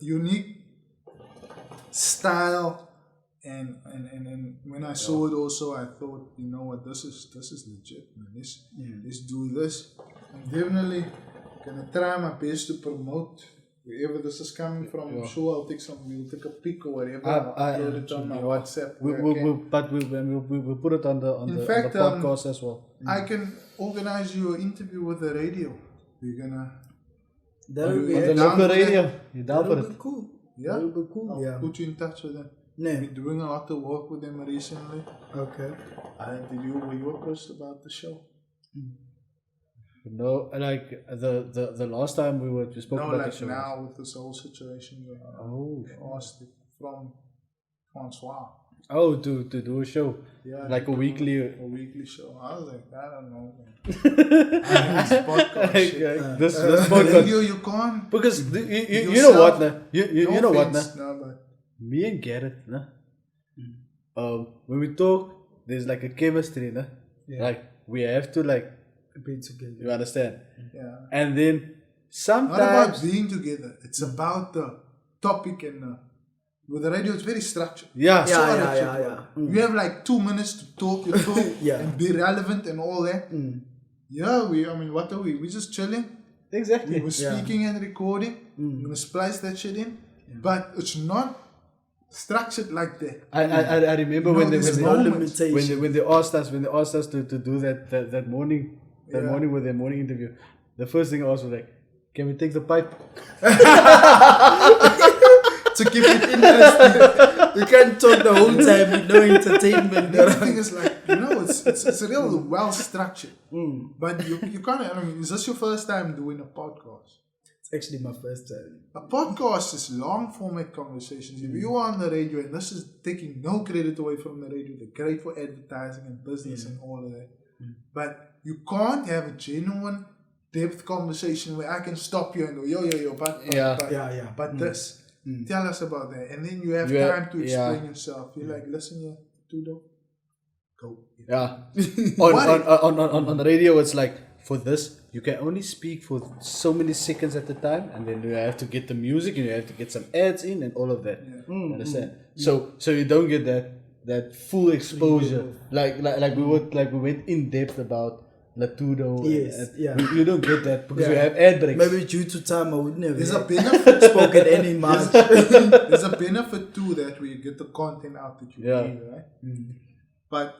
Speaker 1: unique style. And when I saw it also, I thought, you know what, this is legit, man. Let's do this. I'm definitely gonna try my best to promote wherever this is coming from. I'm sure we'll take a pic or whatever. I'll upload it on my WhatsApp.
Speaker 2: We'll put it on the podcast as well.
Speaker 1: I can organize you an interview with the radio. We're gonna.
Speaker 3: That would be
Speaker 2: On the local radio. You down for it?
Speaker 3: cool.
Speaker 1: Yeah.
Speaker 3: That would be cool.
Speaker 1: I'll put you in touch with them.
Speaker 3: Yeah.
Speaker 1: We're doing a lot of work with them recently.
Speaker 3: Okay.
Speaker 1: Were you approached about the show?
Speaker 2: No, like the last time we spoke
Speaker 1: No,
Speaker 2: about
Speaker 1: like
Speaker 2: the show.
Speaker 1: now with this whole situation going on.
Speaker 2: Oh,
Speaker 1: Asked it from Francois.
Speaker 2: oh, to do a show,
Speaker 1: Yeah,
Speaker 2: like a weekly.
Speaker 1: a weekly show. I was like, I don't know. Man. This podcast shit.
Speaker 2: This podcast
Speaker 1: Radio, you can't.
Speaker 2: because you know what, nah? You know what, nah?
Speaker 1: No, but
Speaker 2: Me and Garrett, nah? When we talk, there's like a chemistry, nah?
Speaker 3: Yeah.
Speaker 2: Like we have to like,
Speaker 3: Be together.
Speaker 2: you understand?
Speaker 1: yeah.
Speaker 2: And then
Speaker 1: Not about
Speaker 2: sometimes,
Speaker 1: being together. It's about the topic and with the radio, it's very structured.
Speaker 2: yeah,
Speaker 3: Yeah.
Speaker 1: You have like 2 minutes to talk your talk
Speaker 3: Yeah.
Speaker 1: and be relevant and all that. Yeah, what are we? We're just chilling.
Speaker 2: exactly.
Speaker 1: We're speaking and recording. We're gonna splice that shit in. But it's not structured like that.
Speaker 2: I remember when they
Speaker 1: there's
Speaker 2: when
Speaker 1: no
Speaker 2: they,
Speaker 3: limitation.
Speaker 2: when they asked us to do that morning morning with their morning interview. The first thing I asked was like, can we take the pipe?
Speaker 3: To keep it interesting. We can't talk the whole time with no entertainment.
Speaker 1: The other thing is like, it's real well structured. But you can't, I mean, is this your first time doing a podcast?
Speaker 3: It's actually my first time.
Speaker 1: A podcast is long format conversations. If you are on the radio, and this is taking no credit away from the radio, they're great for advertising and business and all of that. But you can't have a genuine depth conversation where I can stop you and go, yo, but this. Tell us about that. And then you have time to explain yourself. You're like, listen here, Tudo. Go.
Speaker 2: Yeah. on the radio, it's like, for this, you can only speak for so many seconds at a time, and then you have to get the music, and you have to get some ads in, and all of that. Understand? So you don't get that full exposure. Like we went in depth about Latudo.
Speaker 3: Yes,
Speaker 2: You don't get that because we have ad breaks.
Speaker 3: Maybe due to time, I would never.
Speaker 1: There's a benefit
Speaker 3: spoken any much.
Speaker 1: There's a benefit too that where you get the content out that you need, right? But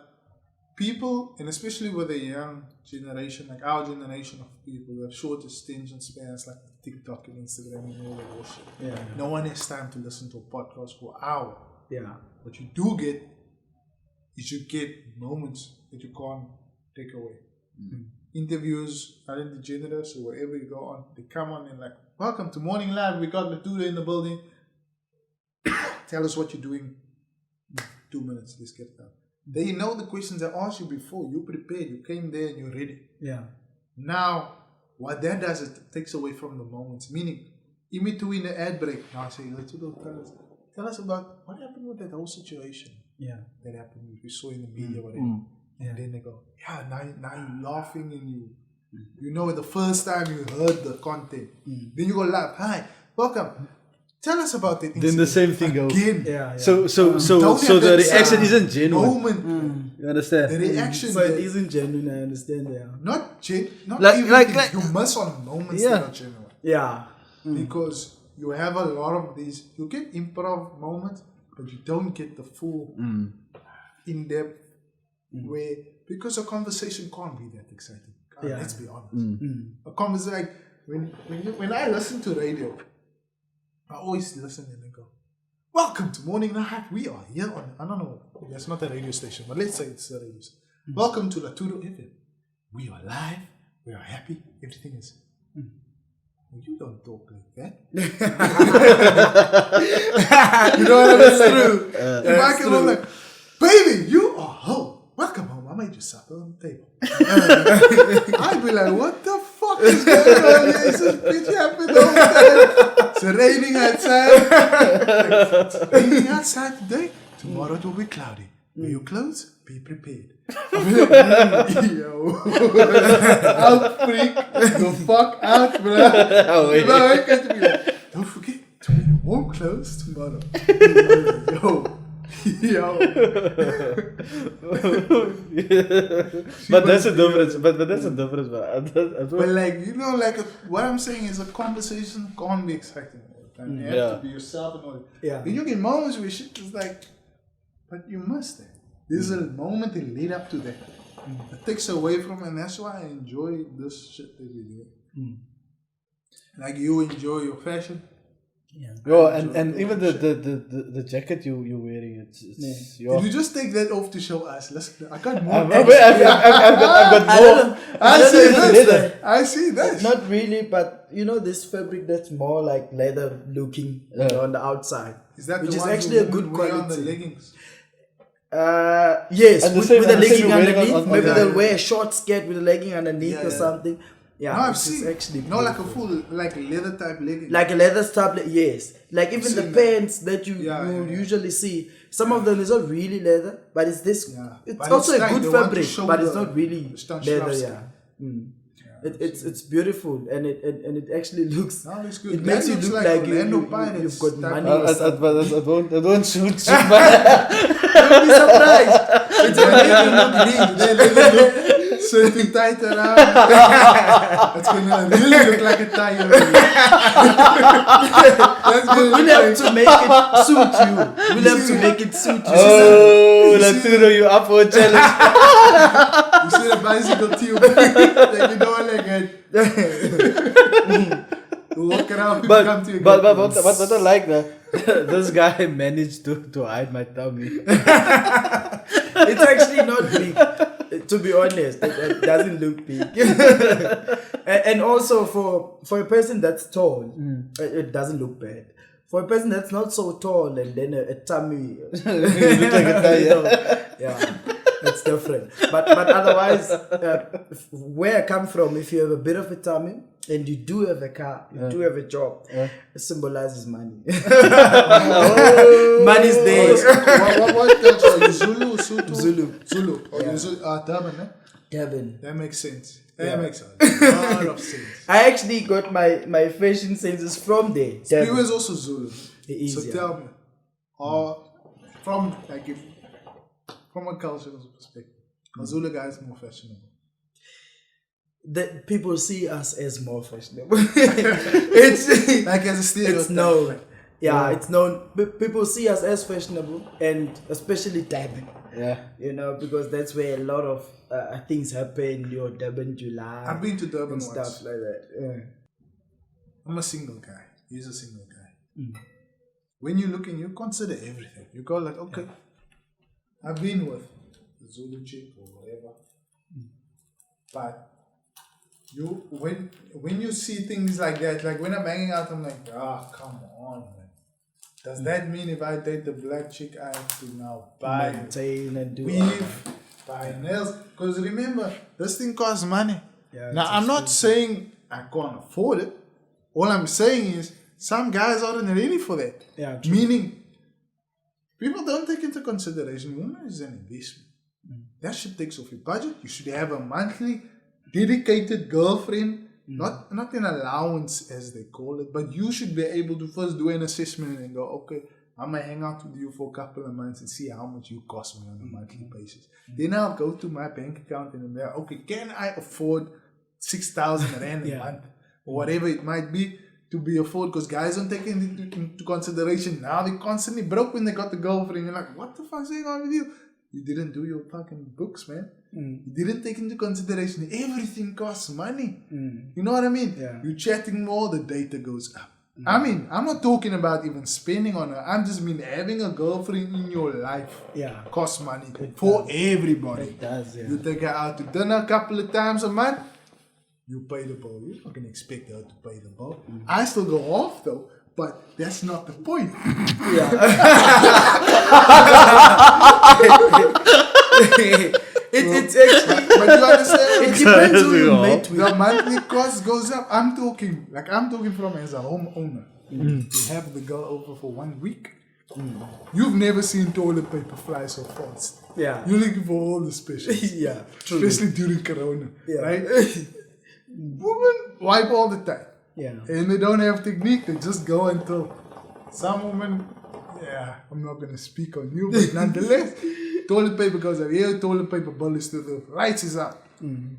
Speaker 1: people, and especially with the young generation, like our generation of people, who have short attention spans like TikTok and Instagram and all that bullshit. No one has time to listen to a podcast for an hour. What you do get is you get moments that you can't take away. Interviews, Ellen DeGeneres or wherever you go on, they come on and like, welcome to Morning Live, we got Latudo in the building. Tell us what you're doing. 2 minutes, let's get it done. They know the questions I asked you before. You prepared, you came there and you're ready. Now, what that does is it takes away from the moments. Meaning, in between the ad break, now I say, Latudo, tell us about what happened with that whole situation. That happened, we saw in the media, whatever. And then they go, now you're laughing and you know the first time you heard the content. Then you go laugh, hi, welcome. Tell us about it.
Speaker 2: Then the same thing goes.
Speaker 1: Again.
Speaker 2: So the reaction isn't genuine.
Speaker 1: Moment.
Speaker 2: You understand?
Speaker 1: The reaction.
Speaker 3: So it isn't genuine, I understand.
Speaker 1: Not
Speaker 2: like
Speaker 1: you miss on moments that are genuine. Because you have a lot of these, you get improv moments, but you don't get the full in-depth way, because a conversation can't be that exciting. Let's be honest. A conversation, like when I listen to radio, I always listen and I go, welcome to Morning Live. We are here on, I don't know, that's not a radio station, but let's say it's a radio station. Welcome to Latudo FM. We are live, we are happy, everything is. You don't talk like that. You know what I mean? That's true. If I come home like, baby, you are home. Welcome home. I made you supper on the table. I'd be like, what the fuck is going on here? It's just bitch happened the whole time. It's raining outside. It's raining outside today. Tomorrow it will be cloudy. Wear your clothes. Be prepared. I'll be like, yo. Out, freak. The fuck out, bro. Don't forget to wear your warm clothes tomorrow. Yo.
Speaker 2: But that's a difference. But that's a difference.
Speaker 1: But like, you know, like what I'm saying is a conversation can't be exciting all the time. You have to be yourself and all that. Then you get moments where shit is like, but you must. There's a moment that lead up to that. It takes away from, and that's why I enjoy this shit that we do. Like you enjoy your fashion.
Speaker 2: And even the jacket you're wearing, it's
Speaker 1: Did you just take that off to show us? Listen, I got more.
Speaker 2: I've got more.
Speaker 1: I see this.
Speaker 3: Not really, but you know this fabric that's more like leather looking on the outside.
Speaker 1: Is that
Speaker 3: which
Speaker 1: the
Speaker 3: is
Speaker 1: one
Speaker 3: actually a good
Speaker 1: on
Speaker 3: quality.
Speaker 1: the leggings?
Speaker 3: Yes, with a legging underneath. Maybe they'll wear a short skirt with a legging underneath or something. Yeah,
Speaker 1: no, I've seen
Speaker 3: actually
Speaker 1: no like a full like leather type legging.
Speaker 3: Like a leather type, yes. Like even the pants that you usually see, some of them is not really leather, but it's this. It's
Speaker 1: but
Speaker 3: also
Speaker 1: it's
Speaker 3: a good
Speaker 1: they
Speaker 3: fabric,
Speaker 1: want to
Speaker 3: but it's
Speaker 1: the-
Speaker 3: not really
Speaker 1: the
Speaker 3: leather. It's beautiful and it actually looks.
Speaker 1: No, it looks good.
Speaker 3: It makes
Speaker 1: That
Speaker 3: you
Speaker 1: looks
Speaker 3: look
Speaker 1: like
Speaker 3: like
Speaker 1: Orlando
Speaker 3: you've
Speaker 1: Pirates
Speaker 3: got
Speaker 1: type
Speaker 3: money.
Speaker 1: of-
Speaker 3: Or something.
Speaker 2: I don't shoot.
Speaker 3: Don't be surprised. It's amazing look
Speaker 1: They look sitting tight around. It's gonna really look like a tie. That's gonna
Speaker 3: We'll
Speaker 1: look
Speaker 3: have
Speaker 1: like
Speaker 3: to make it suit you. We'll have to make it suit you.
Speaker 2: Oh, Latudo, you up for a challenge?
Speaker 1: you see the bicycle tube. Like you don't like it. walk around, people come to you.
Speaker 2: But what I like that this guy managed to hide my tummy.
Speaker 3: It's actually not big. To be honest, it doesn't look big. and also for a person that's tall, it doesn't look bad. For a person that's not so tall and then a tummy, you look like a thigh, yeah, that's different. But otherwise, where I come from, if you have a bit of a tummy and you do have a car, you do have a job, it symbolizes money. Money's there.
Speaker 1: What culture are you? Zulu, Sutu? Zulu. Oh,
Speaker 3: Yeah.
Speaker 1: Zulu. Durban, eh?
Speaker 3: Durban.
Speaker 1: That makes sense.
Speaker 3: Yeah.
Speaker 1: That makes a lot of sense.
Speaker 3: I actually got my fashion senses from there.
Speaker 1: He was also Zulu.
Speaker 3: It is,
Speaker 1: So
Speaker 3: yeah.
Speaker 1: tell me, from a cultural perspective, a Zulu guy is more fashionable.
Speaker 3: That people see us as more fashionable. it's
Speaker 1: Like as a stereotype.
Speaker 3: it's known.
Speaker 1: like,
Speaker 3: Yeah, it's known. People see us as fashionable, and especially Durban.
Speaker 2: Yeah.
Speaker 3: You know, because that's where a lot of things happen. Your Durban July.
Speaker 1: I've been to Durban
Speaker 3: and
Speaker 1: once.
Speaker 3: stuff like that. Yeah.
Speaker 1: I'm a single guy. He's a single guy. When you're looking, you consider everything. You go like, okay, I've been with the Zulu chick or whatever, but when you see things like that, like when I'm hanging out, I'm like, come on, man. Does that mean if I date the black chick, I have to now buy
Speaker 3: Maintain and do
Speaker 1: weave, buy nails? Because remember, this thing costs money.
Speaker 3: Yeah,
Speaker 1: Now,
Speaker 3: it's
Speaker 1: I'm not saying I can't afford it. All I'm saying is some guys aren't ready for that.
Speaker 3: Yeah, true.
Speaker 1: Meaning, people don't take into consideration woman is an investment. That shit takes off your budget. You should have a monthly dedicated girlfriend, not an allowance as they call it, but you should be able to first do an assessment and go, okay, I'm gonna hang out with you for a couple of months and see how much you cost me on a monthly basis. Then I'll go to my bank account and be like, okay, can I afford 6,000 rand a month or whatever it might be to be afford? Because guys don't take it into consideration. Now they're constantly broke when they got the girlfriend. You're like, what the fuck's going on with you? You didn't do your fucking books, man. You didn't take into consideration everything costs money. You know what I mean?
Speaker 3: Yeah.
Speaker 1: You're chatting more, the data goes up. I mean, I'm not talking about even spending on her. I'm just mean having a girlfriend in your life costs money for everybody.
Speaker 3: It does, yeah.
Speaker 1: You take her out to dinner a couple of times a month, you pay the bill. You're not going to expect her to pay the bill. I still go off though, but that's not the point.
Speaker 3: It's actually,
Speaker 1: But you understand?
Speaker 3: it depends who you meet with.
Speaker 1: The monthly cost goes up. I'm talking from as a homeowner. You have the girl over for 1 week. You've never seen toilet paper fly so fast.
Speaker 3: Yeah.
Speaker 1: You're looking for all the specials.
Speaker 3: Yeah, true.
Speaker 1: Especially during Corona.
Speaker 3: Yeah.
Speaker 1: Right? Women wipe all the time.
Speaker 3: Yeah.
Speaker 1: And they don't have technique. They just go until some women, I'm not going to speak on you, but nonetheless, toilet paper goes up here, toilet paper bill is to the lights is up.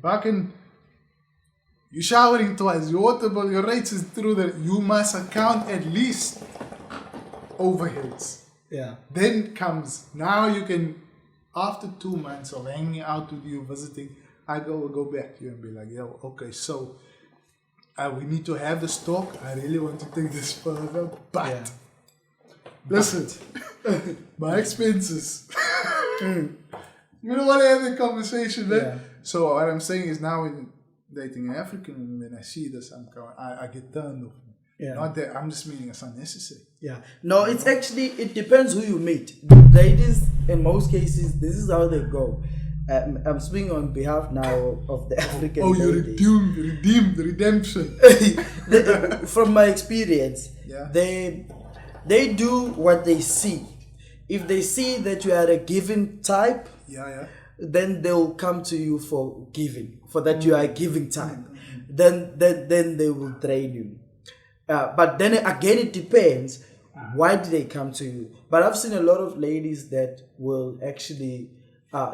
Speaker 1: Fucking, you're showering twice, your water bill, your rates is through that. You must account at least overheads.
Speaker 3: Yeah.
Speaker 1: Then comes, now you can, after 2 months of hanging out with you, visiting, I will go back to you and be like, yo, okay, so we need to have this talk. I really want to take this further, but listen, my expenses. You don't want to have the conversation, man.
Speaker 3: Yeah.
Speaker 1: So what I'm saying is now when dating an African woman, when I see this, I get turned off.
Speaker 3: Yeah.
Speaker 1: Not that I'm just meaning it's unnecessary.
Speaker 3: Yeah. No, it's actually, it depends who you meet. Ladies, in most cases, this is how they go. I'm speaking on behalf now of the African ladies.
Speaker 1: You redeemed the redemption.
Speaker 3: From my experience,
Speaker 1: Yeah.
Speaker 3: they do what they see. If they see that you are a giving type, then they'll come to you for giving, for that you are a giving type. Then they will train you. But then again, it depends. Why did they come to you? But I've seen a lot of ladies that will actually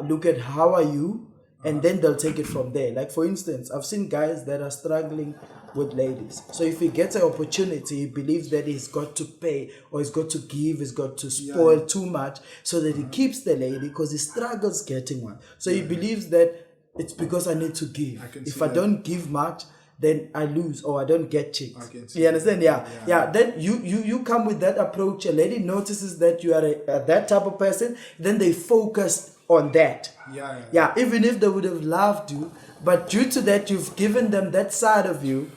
Speaker 3: look at how are you, and then they'll take it from there. Like for instance, I've seen guys that are struggling with ladies. So if he gets an opportunity, he believes that he's got to pay or he's got to give, he's got to spoil too much so that he keeps the lady because he struggles getting one. So he believes that it's because I need to give. If I don't give much, then I lose or I don't get chicks.
Speaker 1: I can see
Speaker 3: You understand?
Speaker 1: that.
Speaker 3: Yeah. Then you come with that approach. A lady notices that you are that type of person. Then they focus on that.
Speaker 1: Yeah.
Speaker 3: Even if they would have loved you, but due to that, you've given them that side of you,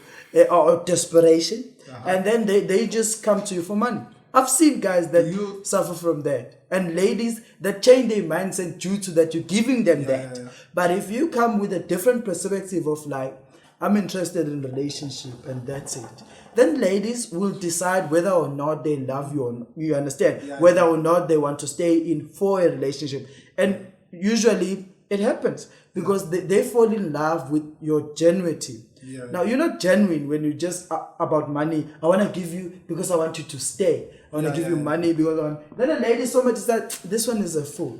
Speaker 3: or desperation, and then they just come to you for money. I've seen guys that suffer from that, and ladies that change their mindset due to that. You're giving them that.
Speaker 1: Yeah.
Speaker 3: But if you come with a different perspective of like, I'm interested in relationship and that's it, then ladies will decide whether or not they love you or not. You understand? Whether or not they want to stay in for a relationship. And usually it happens because they fall in love with your genuinity. Now, you're not genuine when you just about money. I want to give you because I want you to stay. I want to give you money because I want... Then a lady so much is that this one is a fool.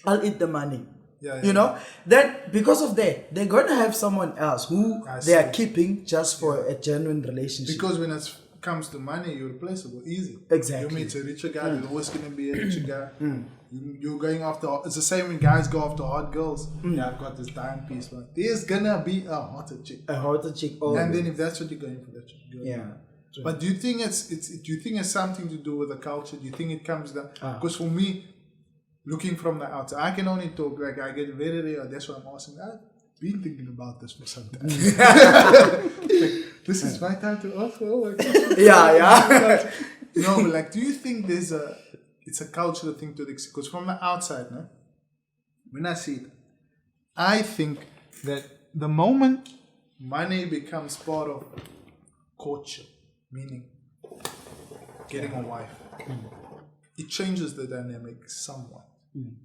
Speaker 3: I'll eat the money. You know? Then because of that, they're going to have someone else who they are keeping just for a genuine relationship.
Speaker 1: Because when it comes to money, you're replaceable. Easy.
Speaker 3: Exactly.
Speaker 1: You meet a richer guy, you're always going to be a richer guy. You're going after... It's the same when guys go after hot girls. Yeah, I've got this dime piece, but there's going to be a hotter chick.
Speaker 3: A hotter chick.
Speaker 1: And then if that's what you're going for, that's what you're going for. But do you think it's something to do with the culture? Do you think it comes down? Because for me, looking from the outside, I can only talk like I get very real. That's why I'm asking. I've been thinking about this for some time. This is my time to offer. Oh my God. No, but like, do you think it's a cultural thing to this? Because from the outside, no, when I see it, I think that the moment money becomes part of courtship, meaning getting a wife, it changes the dynamic somewhat.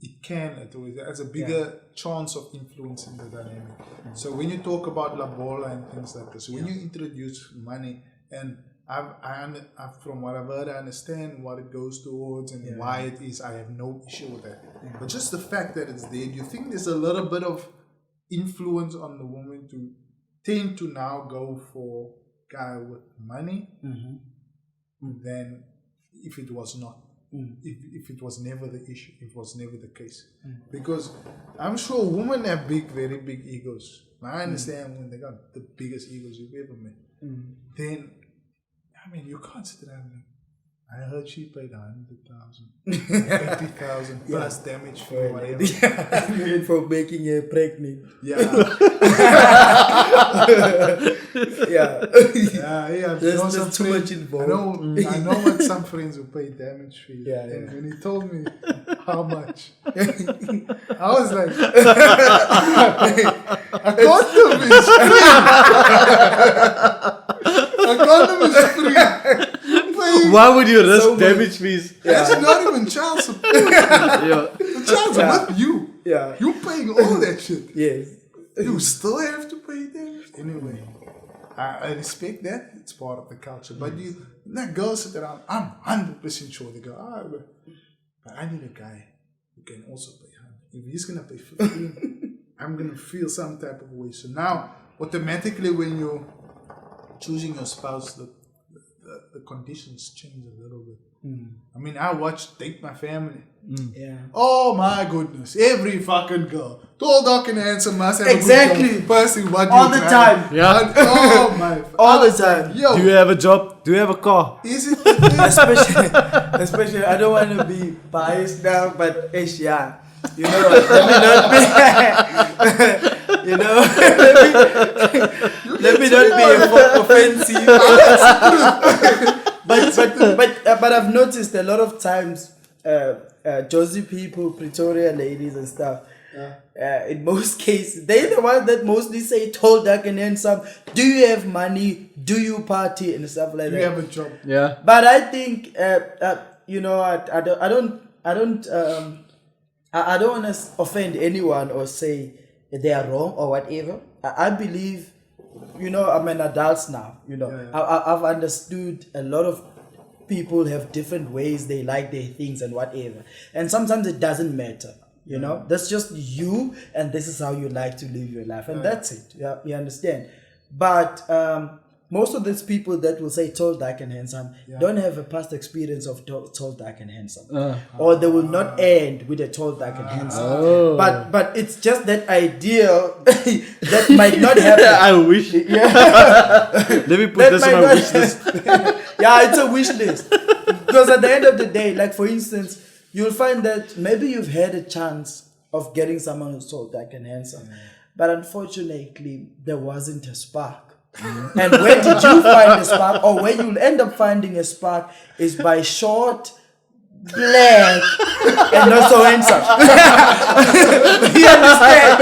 Speaker 1: It can, it has a bigger chance of influencing the dynamic. So when you talk about la bola and things like this, when you introduce money, and I've from what I've heard, I understand what it goes towards and why it is. I have no issue with that. But just the fact that it's there, do you think there's a little bit of influence on the woman to tend to now go for guy with money than if it was not? If it was never the issue, if it was never the case. Because I'm sure women have very big egos. I understand when they got the biggest egos you've ever met. Then, I mean, you can't sit there and like, I heard she paid 100,000, 50,000 plus damage fee or whatever.
Speaker 3: For making her pregnant. There's too much involved.
Speaker 1: I know what some friends who pay damage fees. And when he told me how much, I was like, a condom is free. A condom is free.
Speaker 2: Why would you risk damage fees?
Speaker 1: It's not even child support. The child support with you. You're paying all that shit. You still have to pay damage. Anyway, I respect that. It's part of the culture. But that girl sit around, I'm 100% sure they go, but I need a guy who can also pay 100. If he's going to pay 15, I'm going to feel some type of way. So now, automatically when you're choosing your spouse, the conditions change a little bit. I mean, I watched Date My Family. Oh my goodness. Every fucking girl, tall, dark and handsome, must have a good job. Person, what
Speaker 3: all the time.
Speaker 1: Oh my.
Speaker 3: All the time.
Speaker 2: Yo. Do you have a job? Do you have a car?
Speaker 1: Is it?
Speaker 3: especially, I don't want to be biased now, but you know, let me not be, you know, let me not be offensive. but I've noticed a lot of times, Josie people, Pretoria ladies and stuff, in most cases, they're the ones that mostly say tall, dark and handsome. Do you have money? Do you party and stuff like that?
Speaker 1: Do you have a job?
Speaker 2: Yeah.
Speaker 3: But I think, you know, I don't want to offend anyone or say they are wrong or whatever. I believe, you know, I'm an adult now. You know, I've understood a lot of people have different ways they like their things and whatever. And sometimes it doesn't matter. You know, that's just you, and this is how you like to live your life, and that's it. Yeah, you understand. But most of these people that will say tall, dark, and handsome don't have a past experience of tall, dark, and handsome, or they will not end with a tall, dark, and handsome. But it's just that idea that might not happen.
Speaker 2: I wish. Let me put this on my wish list.
Speaker 3: Yeah, it's a wish list. Because at the end of the day, like for instance, you'll find that maybe you've had a chance of getting someone who's tall, dark, and handsome, but unfortunately, there wasn't a spark. And where did you find a spark, or where you'll end up finding a spark is by short, black, and not so handsome. You understand?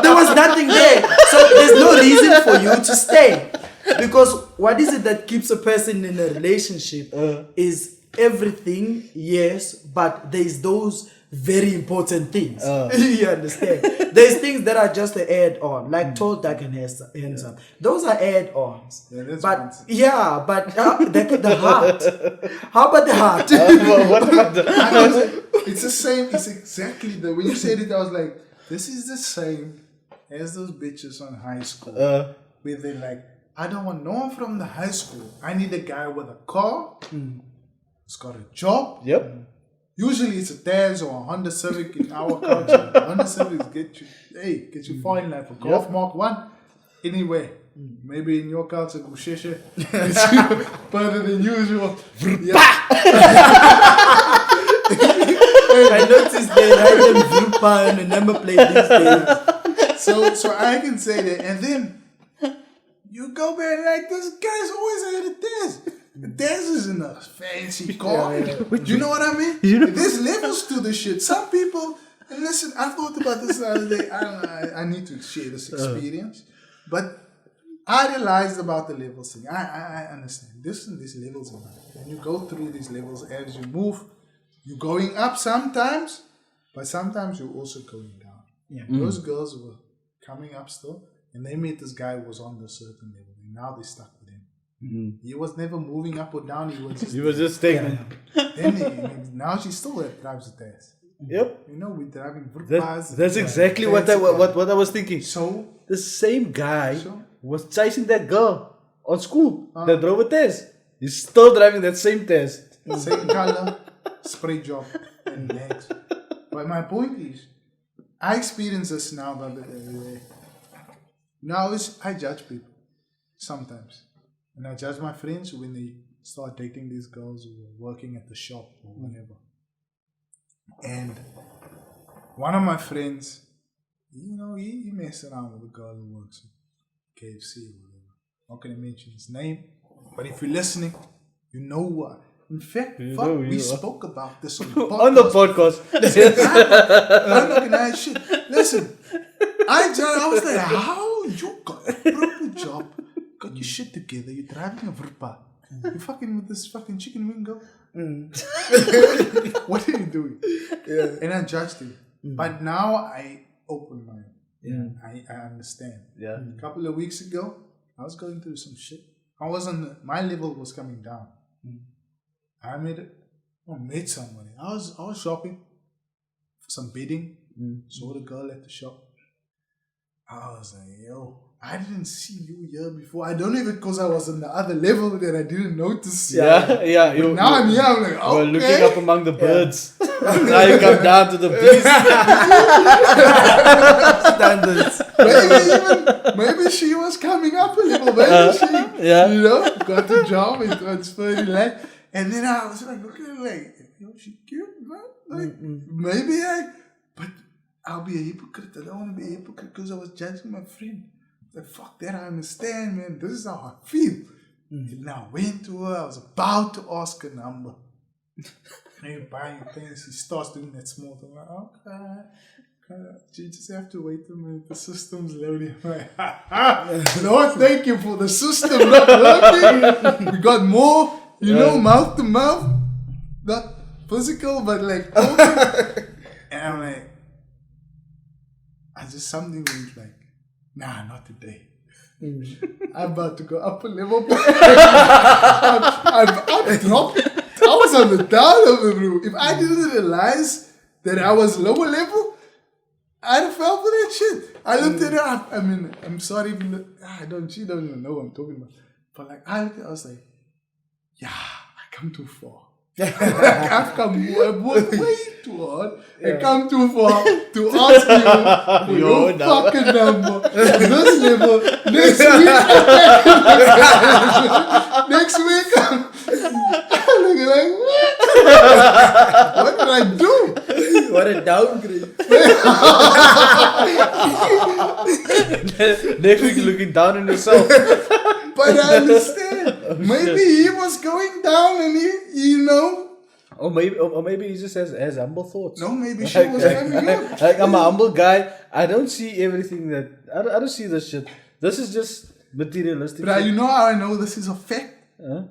Speaker 3: There was nothing there, so there's no reason for you to stay. Because what is it that keeps a person in a relationship is everything, yes, but there's those very important things. You understand? There's things that are just an add-on, like tall, dark, and handsome. Those are add-ons. But the heart. How about the heart?
Speaker 2: What about the...
Speaker 1: It's the same. It's exactly the when you said it, I was like, this is the same as those bitches on high school, where they're like, I don't want no one from the high school. I need a guy with a car, who's got a job.
Speaker 2: Yep.
Speaker 1: Usually it's a Taz or a Honda Civic in our culture. Honda Civics get you far in life. A Golf Mark 1, anywhere. Maybe in your culture, Gusheshe, gets you further than usual.
Speaker 3: I noticed they write them Vrupa and the number plate these days.
Speaker 1: So I can say that. And then you go back like, this guy's always had a Taz. The Taz isn't a fancy car. You know what I mean? There's levels to the shit. Some people, and listen, I thought about this the other day. I don't know, I need to share this experience. But I realized about the levels thing. I understand. These levels in life. When you go through these levels as you move, you're going up sometimes, but sometimes you're also going down. Yeah. Those girls were coming up still, and they met this guy who was on this certain level, and now they're stuck with him. He was never moving up or down. He was just
Speaker 2: stagnant.
Speaker 1: Then now she still drives a Taz.
Speaker 2: Yep.
Speaker 1: You know, we're driving.
Speaker 2: That's exactly what I was thinking.
Speaker 1: So
Speaker 2: the same guy was chasing that girl on school that drove a Taz. He's still driving that same Taz.
Speaker 1: Same color, spray job, and legs. But my point is, I experience this now the other day. Now I judge people sometimes. And I judge my friends when they start dating these girls who are working at the shop or whatever. And one of my friends, you know, he messed around with a girl who works at KFC or whatever. Not going to mention his name. But if you're listening, you know what. In fact, we spoke about this on the podcast. I'm not going to add shit. Listen, I was like, how you got a proper job? Got your shit together, you're driving a Vrpa. You're fucking with this fucking chicken wing girl. What are you doing? Yeah. And I judged him. But now I open my I understand. Yeah. A couple of weeks ago, I was going through some shit. My level was coming down. I met somebody. I was shopping for some bedding. Saw the girl at the shop. I was like, yo, I didn't see you here before. I don't even, because I was on the other level that I didn't notice.
Speaker 2: Yeah.
Speaker 1: Now I'm here, I'm like, okay.
Speaker 2: You're looking up among the birds. Now you come down to the bees.
Speaker 3: Standards.
Speaker 1: Maybe she was coming up a little. Maybe she, you know, got the job and transferred in life. And then I was like, looking at her like, yo, she cute, man. Like, maybe but I'll be a hypocrite. I don't want to be a hypocrite because I was judging my friend. Like, fuck that, I understand, man. This is how I feel. And I went to her. I was about to ask her number. And you're buying things. She starts doing that small thing. I'm like, okay. You just have to wait a minute. The system's loading. I'm like, Lord, thank you for the system not working. We got more, you know, mouth to mouth. Not physical, but like talking. And I'm like, something went like, nah, not today. I'm about to go up a level. I've dropped. I was on the down level, bro. If I didn't realize that I was lower level, I'd have fell for that shit. I looked at her. I mean, I'm sorry. She don't even know what I'm talking about. But like, I was like, yeah, I come too far. I've come way too hard. I come too far to ask you for your fucking number on this level. Next week, I'm looking like, what? What did I do?
Speaker 3: What a downgrade.
Speaker 2: Next week, you're looking down on yourself.
Speaker 1: But I understand. Maybe he was going down and he
Speaker 2: Or maybe he just has humble thoughts.
Speaker 1: no, maybe she was coming up.
Speaker 2: Like, I'm a humble guy. I don't see everything that... I don't see this shit. This is just materialistic
Speaker 1: But
Speaker 2: shit.
Speaker 1: you know how I know this is a fact?
Speaker 2: Huh?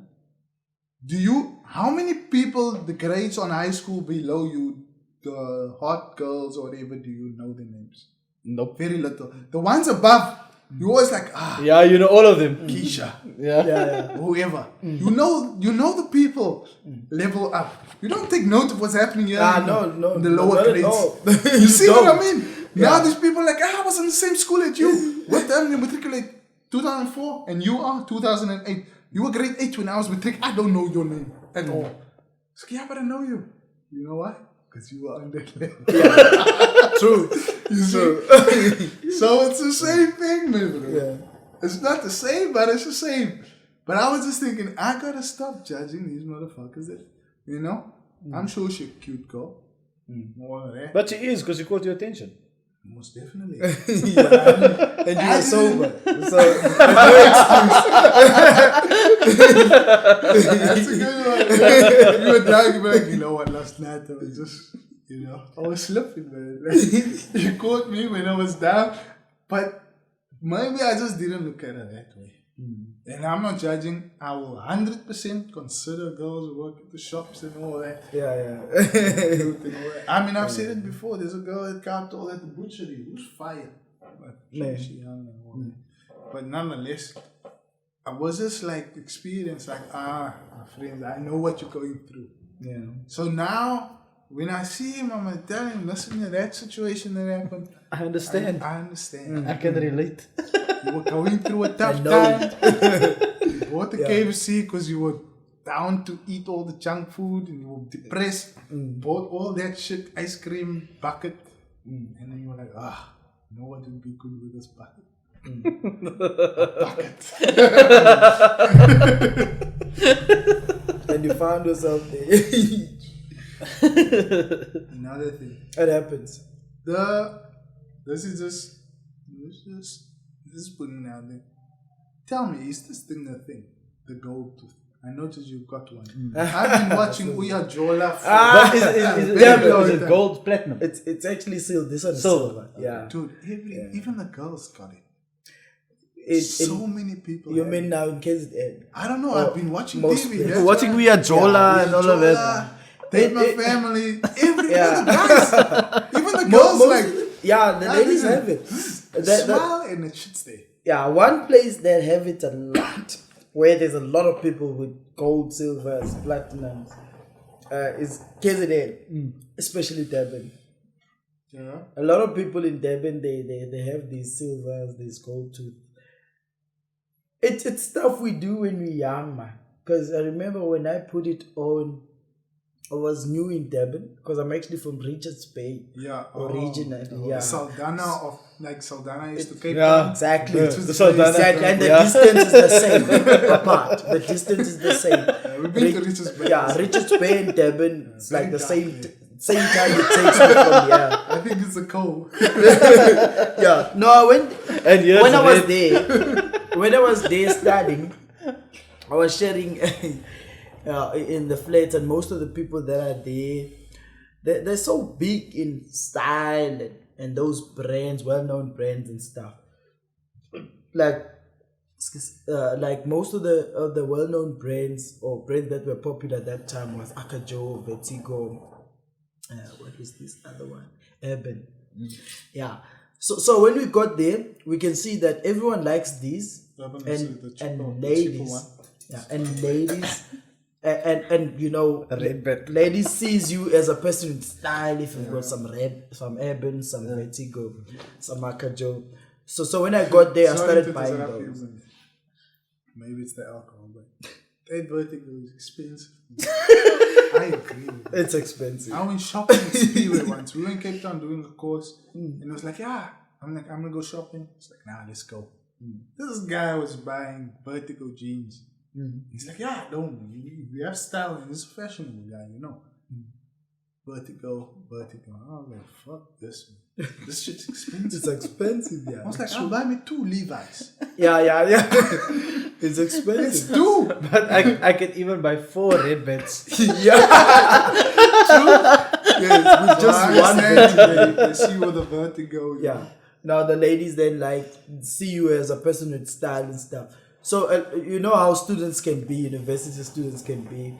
Speaker 1: How many people, the grades on high school below you, the hot girls or whatever, do you know their names?
Speaker 2: Nope.
Speaker 1: Very little. The ones above, you always like,
Speaker 2: Yeah, you know all of them.
Speaker 1: Keisha,
Speaker 2: Yeah.
Speaker 1: whoever. You know the people level up. You don't take note of what's happening here in the lower
Speaker 3: not at
Speaker 1: grades.
Speaker 3: all.
Speaker 1: You see what I mean?
Speaker 3: Yeah.
Speaker 1: Now these people are like, I was in the same school as you. What time you matriculate? 2004 and you are 2008. You were grade 8 when I was matric. I don't know your name at all. So yeah, but I know you. You know why? Because you were on that level.
Speaker 3: True.
Speaker 1: You see? So it's the same thing, man, bro.
Speaker 3: Yeah.
Speaker 1: It's not the same, but it's the same. But I was just thinking, I gotta stop judging these motherfuckers. You know? I'm sure she's a cute girl. More than that.
Speaker 2: But she is, because she caught your attention.
Speaker 1: Most definitely.
Speaker 3: Yeah. And you were sober. So,
Speaker 1: That's a good one. You were drunk, you'd be like, you know what, last night I was just, I was slipping, man. You caught me when I was down, but maybe I just didn't look at it that way. And I'm not judging. I will 100% consider girls who work at the shops and all that.
Speaker 3: yeah.
Speaker 1: I mean, I've said it before. There's a girl at Cartel at the butchery who's fire. But she young and all that. But nonetheless, I was just like experienced, like, my friends, I know what you're going through.
Speaker 3: Yeah.
Speaker 1: So now, when I see him, I'm like, telling him, listen to that situation that happened.
Speaker 2: I understand.
Speaker 1: I understand.
Speaker 2: I can relate.
Speaker 1: You were going through a tough
Speaker 3: know.
Speaker 1: time. You bought the KFC because you were down to eat all the junk food and you were depressed. Bought all that shit, ice cream bucket. And then you were like, you know what would be good with this bucket? A bucket.
Speaker 3: And you found yourself there.
Speaker 1: Another thing.
Speaker 3: It happens.
Speaker 1: This is putting out there. Tell me, is this thing a thing? The gold tooth. I noticed you've got one. I've been watching Uya Jola for
Speaker 2: But is it gold, platinum?
Speaker 3: It's actually sealed. This one is
Speaker 2: Silver.
Speaker 3: silver. Yeah.
Speaker 1: Dude, even the girls got it.
Speaker 3: So
Speaker 1: many people.
Speaker 3: You mean now in KZN?
Speaker 1: I don't know. I've been watching
Speaker 3: most
Speaker 1: TV.
Speaker 3: places.
Speaker 1: That's
Speaker 2: Watching
Speaker 1: why.
Speaker 2: We Are Jola and all of that.
Speaker 1: Take my family. Even the guys. Even the
Speaker 3: Most-
Speaker 1: girls like.
Speaker 3: the ladies have it.
Speaker 1: Smile and it shit's there.
Speaker 3: Yeah, one place that have it a lot, where there's a lot of people with gold, silvers, platinums, is KZN, especially Durban.
Speaker 1: Yeah.
Speaker 3: A lot of people in Durban, they have these silvers, these gold tooth. It's stuff we do when we're young, man. Because I remember when I put it on, I was new in Durban, because I'm actually from Richards Bay.
Speaker 1: Yeah.
Speaker 3: Originally, yeah.
Speaker 1: Saldana of Saldana is to Cape
Speaker 2: Yeah.
Speaker 1: Town.
Speaker 3: Exactly.
Speaker 2: The Saldana.
Speaker 3: Exactly. And the distance is the same apart. The distance is the same.
Speaker 1: We've been to Richards Bay.
Speaker 3: Yeah, Richards Bay and Durban, it's like the
Speaker 1: Same
Speaker 3: same time it takes me from here.
Speaker 1: I think it's a cold.
Speaker 3: Yeah. No, when I was there studying, I was sharing in the flats, and most of the people that are there, they're so big in style and those brands, well-known brands and stuff. Like most of the well-known brands or brands that were popular at that time was Akajo, Vertigo. What is this other one? Urban. Yeah. So when we got there, we can see that everyone likes these
Speaker 1: Urban is the cheaper-
Speaker 3: and
Speaker 1: the cheaper
Speaker 3: ladies.
Speaker 1: one.
Speaker 3: Yeah, and ladies. And
Speaker 2: Red bet.
Speaker 3: ladies sees you as a person with style. If you've got some Urban, some Vertigo, some Akajo. So when I got there, I
Speaker 1: Sorry
Speaker 3: started
Speaker 1: to
Speaker 3: buying
Speaker 1: interrupt
Speaker 3: those.
Speaker 1: you. maybe it's the alcohol, but that vertigo is expensive. I agree with that.
Speaker 3: It's expensive.
Speaker 1: I went shopping at Speedway once. We were in Cape Town doing a course, and it was like, yeah. I'm like, I'm gonna go shopping. It's like, nah, let's go. This guy was buying vertigo jeans. He's like, yeah, don't. We have style, and he's a fashionable guy, you know. Vertigo. I was like, fuck this. This shit's expensive.
Speaker 3: It's expensive, yeah.
Speaker 1: I was like, I'll buy me 2 Levi's.
Speaker 3: Yeah. It's expensive.
Speaker 1: It's 2.
Speaker 2: But I can even buy 4 red beds.
Speaker 3: Yeah. True. Yes, with just one
Speaker 1: today. They see with the vertigo.
Speaker 3: Yeah. Now the ladies then like see you as a person with style and stuff. So you know how students can be, university students can be.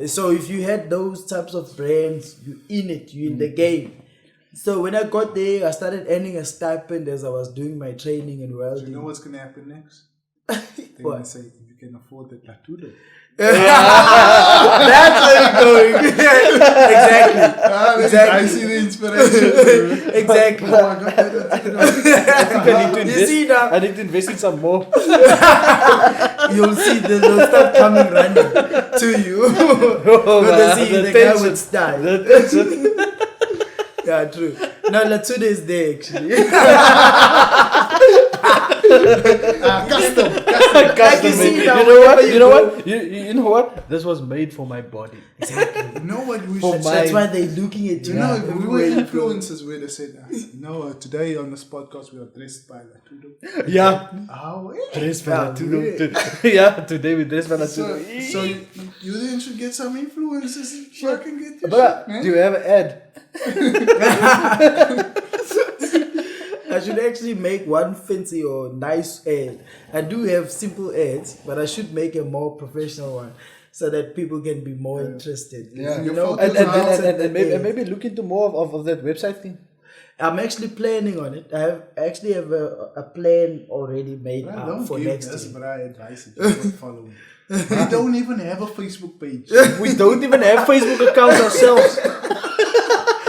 Speaker 3: So if you had those types of brands, you in it, you in the game. So when I got there, I started earning a stipend as I was doing my training and welding.
Speaker 1: Do you know what's gonna happen next? They're gonna say you can afford the tattoo.
Speaker 3: That's where you're going. Exactly.
Speaker 1: I see the inspiration.
Speaker 3: Exactly.
Speaker 1: Oh, I got that.
Speaker 3: You see now,
Speaker 2: I need to invest in some more.
Speaker 3: you'll see they'll start coming running to you. But they see the guy with style. Yeah, true. No, Latuda is there actually.
Speaker 1: Custom.
Speaker 3: Like you see now,
Speaker 2: You know what? You know what? This was made for my body.
Speaker 3: Exactly.
Speaker 1: You know what we
Speaker 2: For
Speaker 1: should
Speaker 2: my-
Speaker 1: say?
Speaker 3: That's why they're looking at you.
Speaker 1: You know, we were
Speaker 3: everywhere you go.
Speaker 1: influencers where they said, today on this podcast we are dressed by Latudo.
Speaker 2: Yeah.
Speaker 1: How?
Speaker 2: Dress
Speaker 3: Yeah,
Speaker 2: Valatudo.
Speaker 3: weird.
Speaker 2: Yeah, today we dress
Speaker 1: So
Speaker 2: Valatudo.
Speaker 1: you then should get some influencers and fucking get your
Speaker 2: But
Speaker 1: shit, man.
Speaker 2: do you have an ad?
Speaker 3: I should actually make one fancy or nice ad. I do have simple ads, but I should make a more professional one so that people can be more interested.
Speaker 2: Yeah.
Speaker 3: You know,
Speaker 2: And maybe look into more of that website thing.
Speaker 3: I'm actually planning on it. I actually have a plan already made
Speaker 1: Bro,
Speaker 3: out
Speaker 1: don't
Speaker 3: for
Speaker 1: give
Speaker 3: next
Speaker 1: us
Speaker 3: year.
Speaker 1: Bri advice if you're not following. We don't even have a Facebook page.
Speaker 2: We don't even have Facebook accounts ourselves.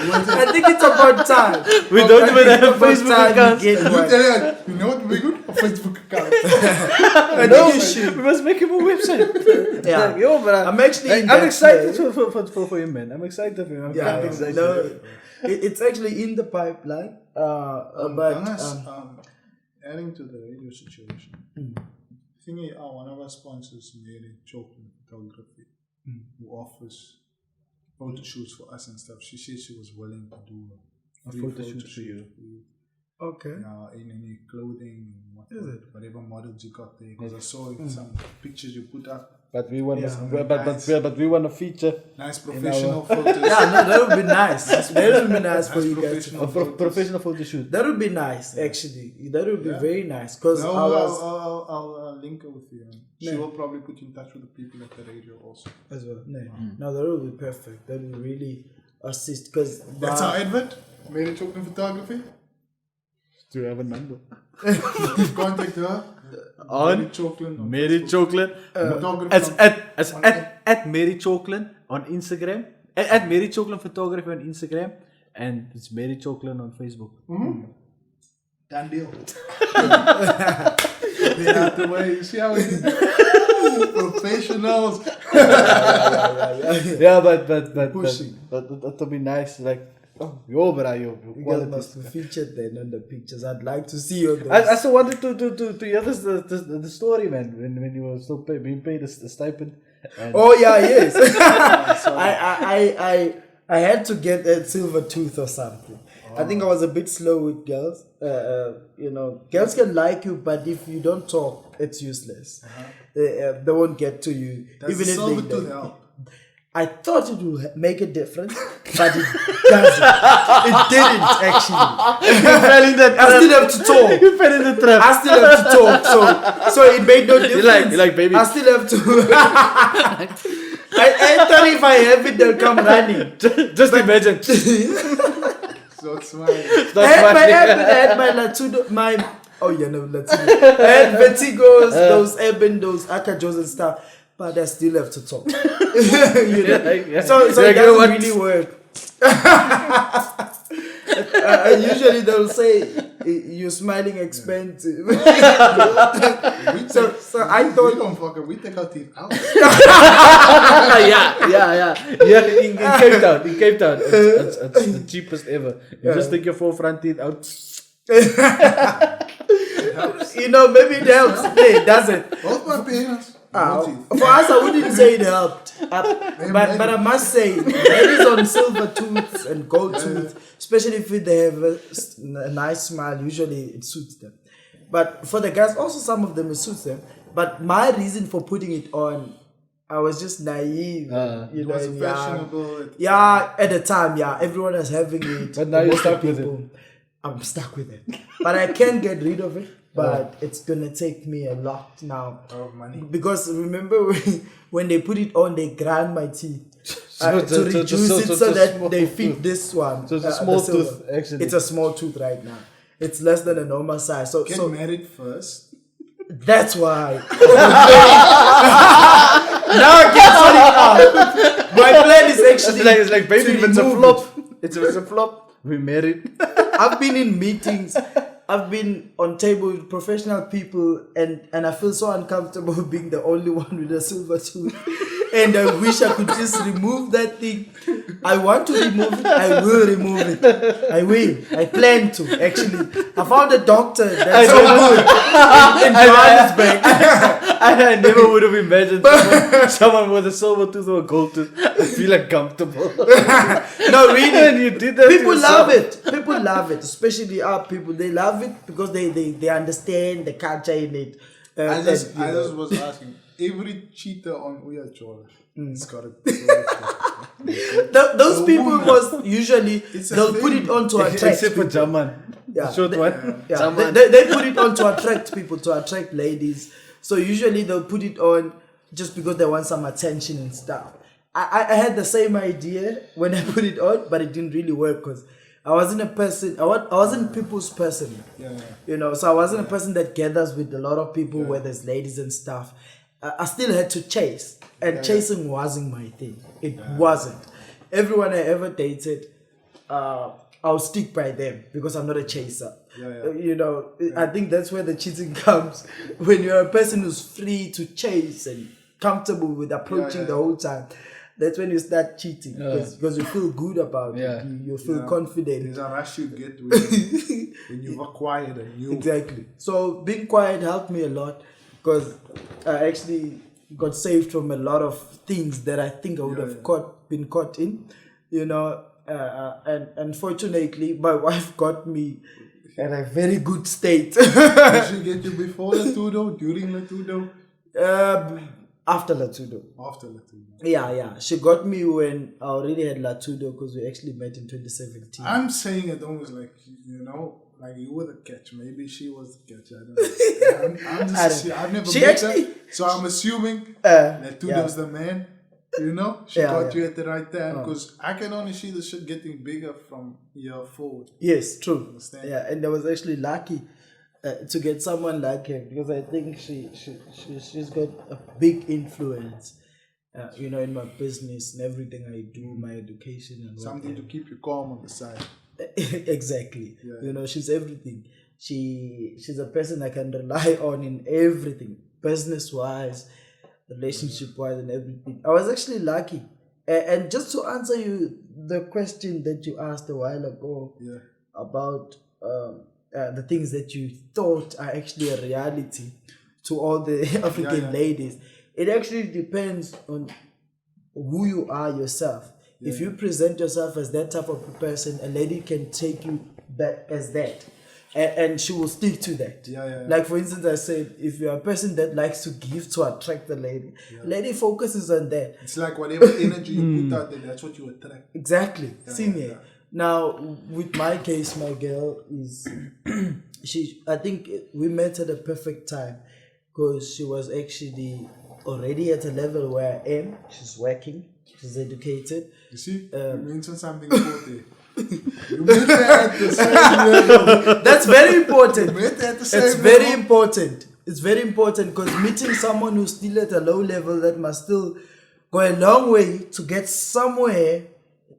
Speaker 3: I think it's about time.
Speaker 2: We don't even have
Speaker 3: About
Speaker 2: Facebook
Speaker 3: time we
Speaker 2: accounts.
Speaker 3: get
Speaker 1: You
Speaker 3: one.
Speaker 1: tell you, you know what would be good? A Facebook account.
Speaker 3: I
Speaker 2: No,
Speaker 3: think you should.
Speaker 2: we must make him a website.
Speaker 3: Yeah.
Speaker 2: Like, yo, but
Speaker 3: I'm actually in
Speaker 2: I'm
Speaker 3: that
Speaker 2: excited
Speaker 3: place.
Speaker 2: for him, man. I'm excited for him. I'm
Speaker 3: Yeah,
Speaker 2: fucking excited.
Speaker 3: no, it's actually in the pipeline. But
Speaker 1: Adding to the radio situation, thingy, one of our sponsors, Mary Chocolate Photography, who offers photo shoots for us and stuff. She said she was willing to do a free
Speaker 2: photo shoot for you.
Speaker 3: okay.
Speaker 1: In any clothing, whatever models you got there. Because I saw some pictures you put up.
Speaker 2: But we want
Speaker 1: Yeah,
Speaker 2: but we want to feature
Speaker 1: Nice professional photos.
Speaker 3: Yeah, no, that would be nice. That would be nice for
Speaker 1: Nice
Speaker 3: you guys.
Speaker 1: professional
Speaker 2: a professional photo shoot.
Speaker 3: That would be nice, actually. That would be very nice. Because
Speaker 1: No,
Speaker 3: I was
Speaker 1: I'll link her with you. She will probably put you in touch with the people at the radio also.
Speaker 3: as well. No, that would be perfect. That would really assist. Because
Speaker 1: That's our advert. Mary Chocolate Photography.
Speaker 2: Do you have a number?
Speaker 1: Contact her.
Speaker 2: On
Speaker 1: Mary Chocolate.
Speaker 2: Mary Chocolate.
Speaker 1: Photography.
Speaker 2: At Mary Chocolate on Instagram. At Mary Chocolate Photography on Instagram. And it's Mary Chocolate on Facebook.
Speaker 1: Done deal. Get out the way. You see how it is? Professionals.
Speaker 2: Yeah, but
Speaker 1: Pushing.
Speaker 2: that would be nice. Like, yo,
Speaker 3: you guys must be featured then on the pictures. I'd like to see you on those.
Speaker 2: I still wanted to hear the story, man. When you were still being paid a stipend. And
Speaker 3: Oh yeah, yes. I had to get a silver tooth or something. I think I was a bit slow with girls. Girls can like you, but if you don't talk, it's useless. They won't get to you.
Speaker 1: Does the silver tooth help?
Speaker 3: I thought it would make a difference, but it doesn't. It didn't actually.
Speaker 2: you fell in that
Speaker 3: I still have to talk.
Speaker 2: You fell in the trap.
Speaker 3: I still have to talk. So it made no difference.
Speaker 2: You're like, baby.
Speaker 3: I still have to. I thought if I have it, they'll come running.
Speaker 2: Just imagine.
Speaker 1: So smart.
Speaker 3: I had my Latudo, Latudo. I had vertigos, those Eben, those Akajos and stuff, but I still have to talk. So it doesn't really work. Usually they'll say, You're smiling expensive.
Speaker 1: We
Speaker 3: so
Speaker 1: take,
Speaker 3: I
Speaker 1: we
Speaker 3: thought,
Speaker 1: don't fuck it. We take our teeth out.
Speaker 2: Yeah. In Cape Town, it's the cheapest ever. You just take your 4 front teeth out.
Speaker 3: you know, maybe it helps. It doesn't.
Speaker 1: Both my parents. No teeth.
Speaker 3: For us, I wouldn't say it helped. But I must say, ladies on silver tooth and gold tooth, especially if they have a nice smile, usually it suits them. But for the guys, also some of them it suits them. But my reason for putting it on, I was just naive.
Speaker 1: It was fashionable.
Speaker 3: Yeah, at the time, yeah, everyone was having it.
Speaker 2: But now you're stuck with it.
Speaker 3: I'm stuck with it. But I can get rid of it. But it's gonna take me a lot now.
Speaker 1: Of money.
Speaker 3: Because remember when they put it on, they grind my teeth to reduce it so
Speaker 2: it's
Speaker 3: that
Speaker 2: small
Speaker 3: they
Speaker 2: tooth.
Speaker 3: fit this one.
Speaker 2: So it's a
Speaker 3: the
Speaker 2: small
Speaker 3: silver.
Speaker 2: tooth, actually.
Speaker 3: It's a small tooth right now. It's less than a normal size. So
Speaker 1: Get married first.
Speaker 3: that's why. Now I can sort it out. My plan is actually
Speaker 2: It's like baby, if it's a flop. It's a flop. We married.
Speaker 3: I've been in meetings. I've been on table with professional people, and I feel so uncomfortable being the only one with a silver tooth. And I wish I could just remove that thing. I want to remove it. I will remove it. I will. I plan to, actually. I found a doctor that's so good in Johannesburg.
Speaker 2: I never would have imagined someone with a silver tooth or a gold tooth. I feel uncomfortable.
Speaker 3: No, really.
Speaker 2: And you did that to
Speaker 3: People
Speaker 2: yourself.
Speaker 3: love it. People love it, especially our people. They love it because they understand the culture in it.
Speaker 1: I just was asking. Every cheater on Uya George, it's got a
Speaker 3: Those people must usually they'll put it on to attract
Speaker 2: Except for
Speaker 3: people.
Speaker 2: Jaman.
Speaker 3: Yeah.
Speaker 2: The short one.
Speaker 3: Yeah,
Speaker 2: Jaman.
Speaker 3: they put it on to attract people, to attract ladies. So usually they'll put it on just because they want some attention and stuff. I had the same idea when I put it on, but it didn't really work because I wasn't a person. I wasn't people's person.
Speaker 1: Yeah.
Speaker 3: You know, so I wasn't a person that gathers with a lot of people where there's ladies and stuff. I still had to chase, and chasing wasn't my thing. It wasn't. Everyone I ever dated, I'll stick by them because I'm not a chaser. You know, I think that's where the cheating comes. When you're a person who's free to chase and comfortable with approaching the whole time, that's when you start cheating because you feel good about it. You feel confident.
Speaker 1: There's a rush you get when you've acquired a new.
Speaker 3: Exactly. So being quiet helped me a lot because I actually got saved from a lot of things that I think I would have been caught in. You know, and unfortunately, my wife got me in a very good state.
Speaker 1: Did she get you before Latudo, during Latudo?
Speaker 3: After Latudo.
Speaker 1: After Latudo.
Speaker 3: Yeah. She got me when I already had Latudo because we actually met in 2017.
Speaker 1: I'm saying it almost like, you know, like you were the catch. Maybe she was the catch. I don't know. I'm just, I've never met her. So I'm assuming Latudo's the man. You know, she got you at the right time because I can only see the shit getting bigger from year forward.
Speaker 3: Yes, true.
Speaker 1: Understand?
Speaker 3: Yeah, and I was actually lucky to get someone like her because I think she's got a big influence, you know, in my business and everything I do, my education and
Speaker 1: something to keep you calm on the side.
Speaker 3: Exactly. You know, she's everything. She's a person I can rely on in everything, business wise, relationship wise, and everything. I was actually lucky. And just to answer you the question that you asked a while ago about the things that you thought are actually a reality to all the African ladies, it actually depends on who you are yourself. If you present yourself as that type of person, a lady can take you as that. And she will stick to that. Like for instance, I said, if you're a person that likes to give to attract the lady focuses on that.
Speaker 1: It's like whatever energy you put out there, that's what you attract.
Speaker 3: Exactly. Now, with my case, my girl is, I think we met at the perfect time because she was actually already at a level where I am. She's working, she's educated.
Speaker 1: You see, you mentioned something important. You met her at the same level.
Speaker 3: That's very important.
Speaker 1: You met her at the same
Speaker 3: It's
Speaker 1: level.
Speaker 3: very important. It's very important because meeting someone who's still at a low level that must still go a long way to get somewhere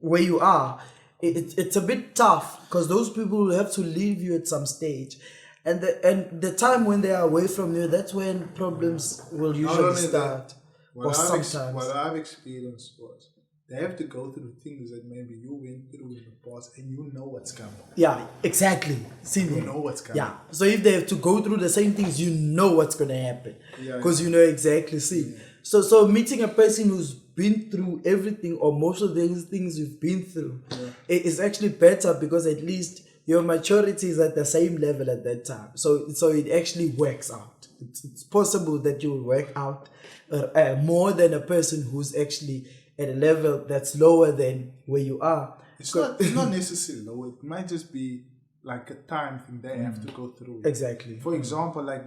Speaker 3: where you are. it's a bit tough because those people will have to leave you at some stage, and the time when they are away from you, that's when problems will usually start. Or sometimes
Speaker 1: what I've experienced was they have to go through things that maybe you went through in the past, and you know what's coming.
Speaker 3: Yeah, exactly. See,
Speaker 1: You know what's coming.
Speaker 3: yeah. So if they have to go through the same things, you know what's gonna happen because you know exactly. See, so meeting a person who's been through everything or most of these things you've been through, is actually better because at least your maturity is at the same level at that time. So it actually works out. It's possible that you will work out more than a person who's actually at a level that's lower than where you are.
Speaker 1: It's not necessarily low. It might just be like a time thing they have to go through.
Speaker 3: Exactly.
Speaker 1: For example, like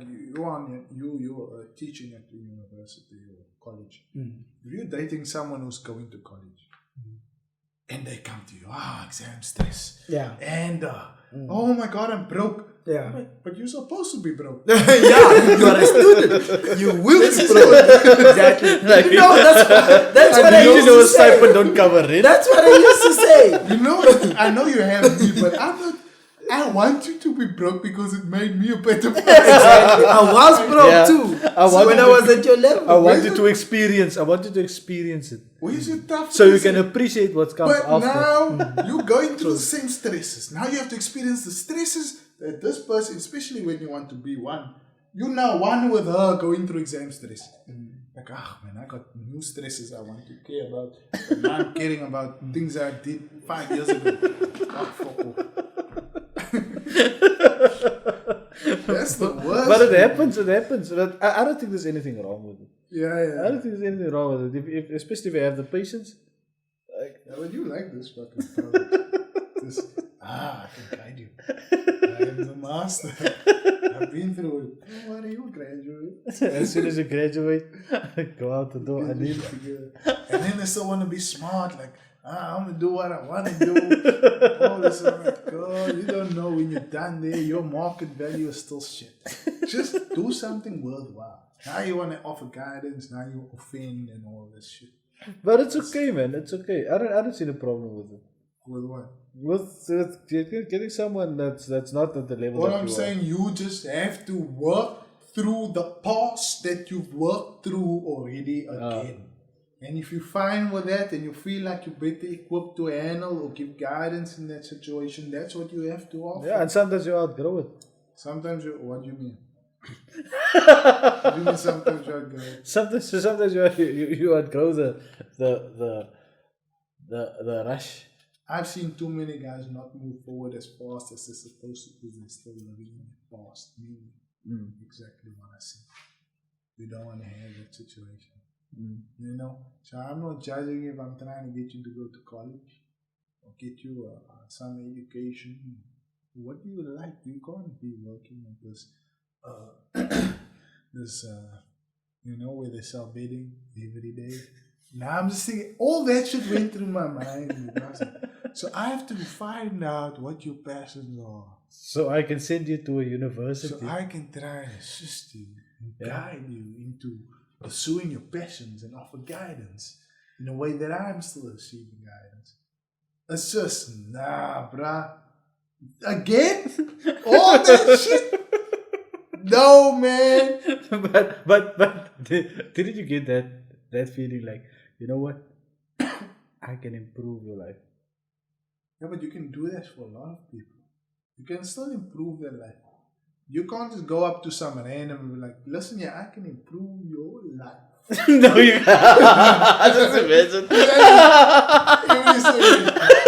Speaker 1: you're teaching at the university or college. If you're dating someone who's going to college and they come to you, exam stress.
Speaker 3: Yeah.
Speaker 1: And oh my God, I'm broke.
Speaker 3: Yeah.
Speaker 1: But you're supposed to be broke.
Speaker 3: Yeah, you are a student. You will be broke. Exactly.
Speaker 2: Like,
Speaker 3: you know, that's what I used to say.
Speaker 2: stipend don't cover it.
Speaker 3: That's what I used to say.
Speaker 1: You know, I know you have me, but I'm not. I want you to be broke because it made me a better person.
Speaker 3: Exactly. I was broke too. When I was at your level.
Speaker 2: I want you to experience it.
Speaker 1: Where's your tough?
Speaker 2: So you can appreciate what comes
Speaker 1: But
Speaker 2: after.
Speaker 1: now you're going through the same stresses. Now you have to experience the stresses that this person, especially when you want to be one, you're now one with her going through exam stress. Like, man, I got new stresses I want to care about. But now I'm caring about things I did 5 years ago. Fuck off. That's the worst.
Speaker 2: But it happens. But I don't think there's anything wrong with it.
Speaker 1: Yeah.
Speaker 2: I don't think there's anything wrong with it. If especially if you have the patience.
Speaker 1: Yeah, but you like this fucking product. I can guide you. I am the master. I've been through it. Don't worry, you graduate.
Speaker 2: As soon as you graduate, go out the door.
Speaker 1: And then they still want to be smart, like, I'm gonna do what I want to do. Oh, this, I'm like, God, you don't know when you're done there, your market value is still shit. Just do something worthwhile. Now you want to offer guidance, now you offend and all this shit.
Speaker 2: But it's okay, man. It's okay. I don't see the problem with it.
Speaker 1: With what?
Speaker 2: With getting someone that's not at the level.
Speaker 1: All
Speaker 2: that
Speaker 1: I'm
Speaker 2: you
Speaker 1: saying, you just have to work through the past that you've worked through already again. And if you find with that and you feel like you're better equipped to handle or give guidance in that situation, that's what you have to offer.
Speaker 2: Yeah, and sometimes you outgrow it.
Speaker 1: Sometimes you, what do you mean? What do you mean sometimes you outgrow it?
Speaker 2: Sometimes you outgrow the rush.
Speaker 1: I've seen too many guys not move forward as fast as they're supposed to because they're still living in the past. Meaning exactly what I see. We don't want to have that situation. You know, so I'm not judging if I'm trying to get you to go to college or get you some education. What do you like? You can't be working at this, you know, where they sell bedding every day. Now I'm just thinking, all that shit went through my mind. So I have to find out what your passions are.
Speaker 2: So I can send you to a university.
Speaker 1: So I can try and assist you and guide you into pursuing your passions and offer guidance in a way that I'm still receiving guidance. It's just, bruh. Again? All that shit? No, man.
Speaker 2: But didn't you get that feeling like, you know what? I can improve your life.
Speaker 1: Yeah, but you can do that for a lot of people. You can still improve their life. You can't just go up to some random and be like, listen, I can improve your life.
Speaker 2: No, you can't. Just imagine.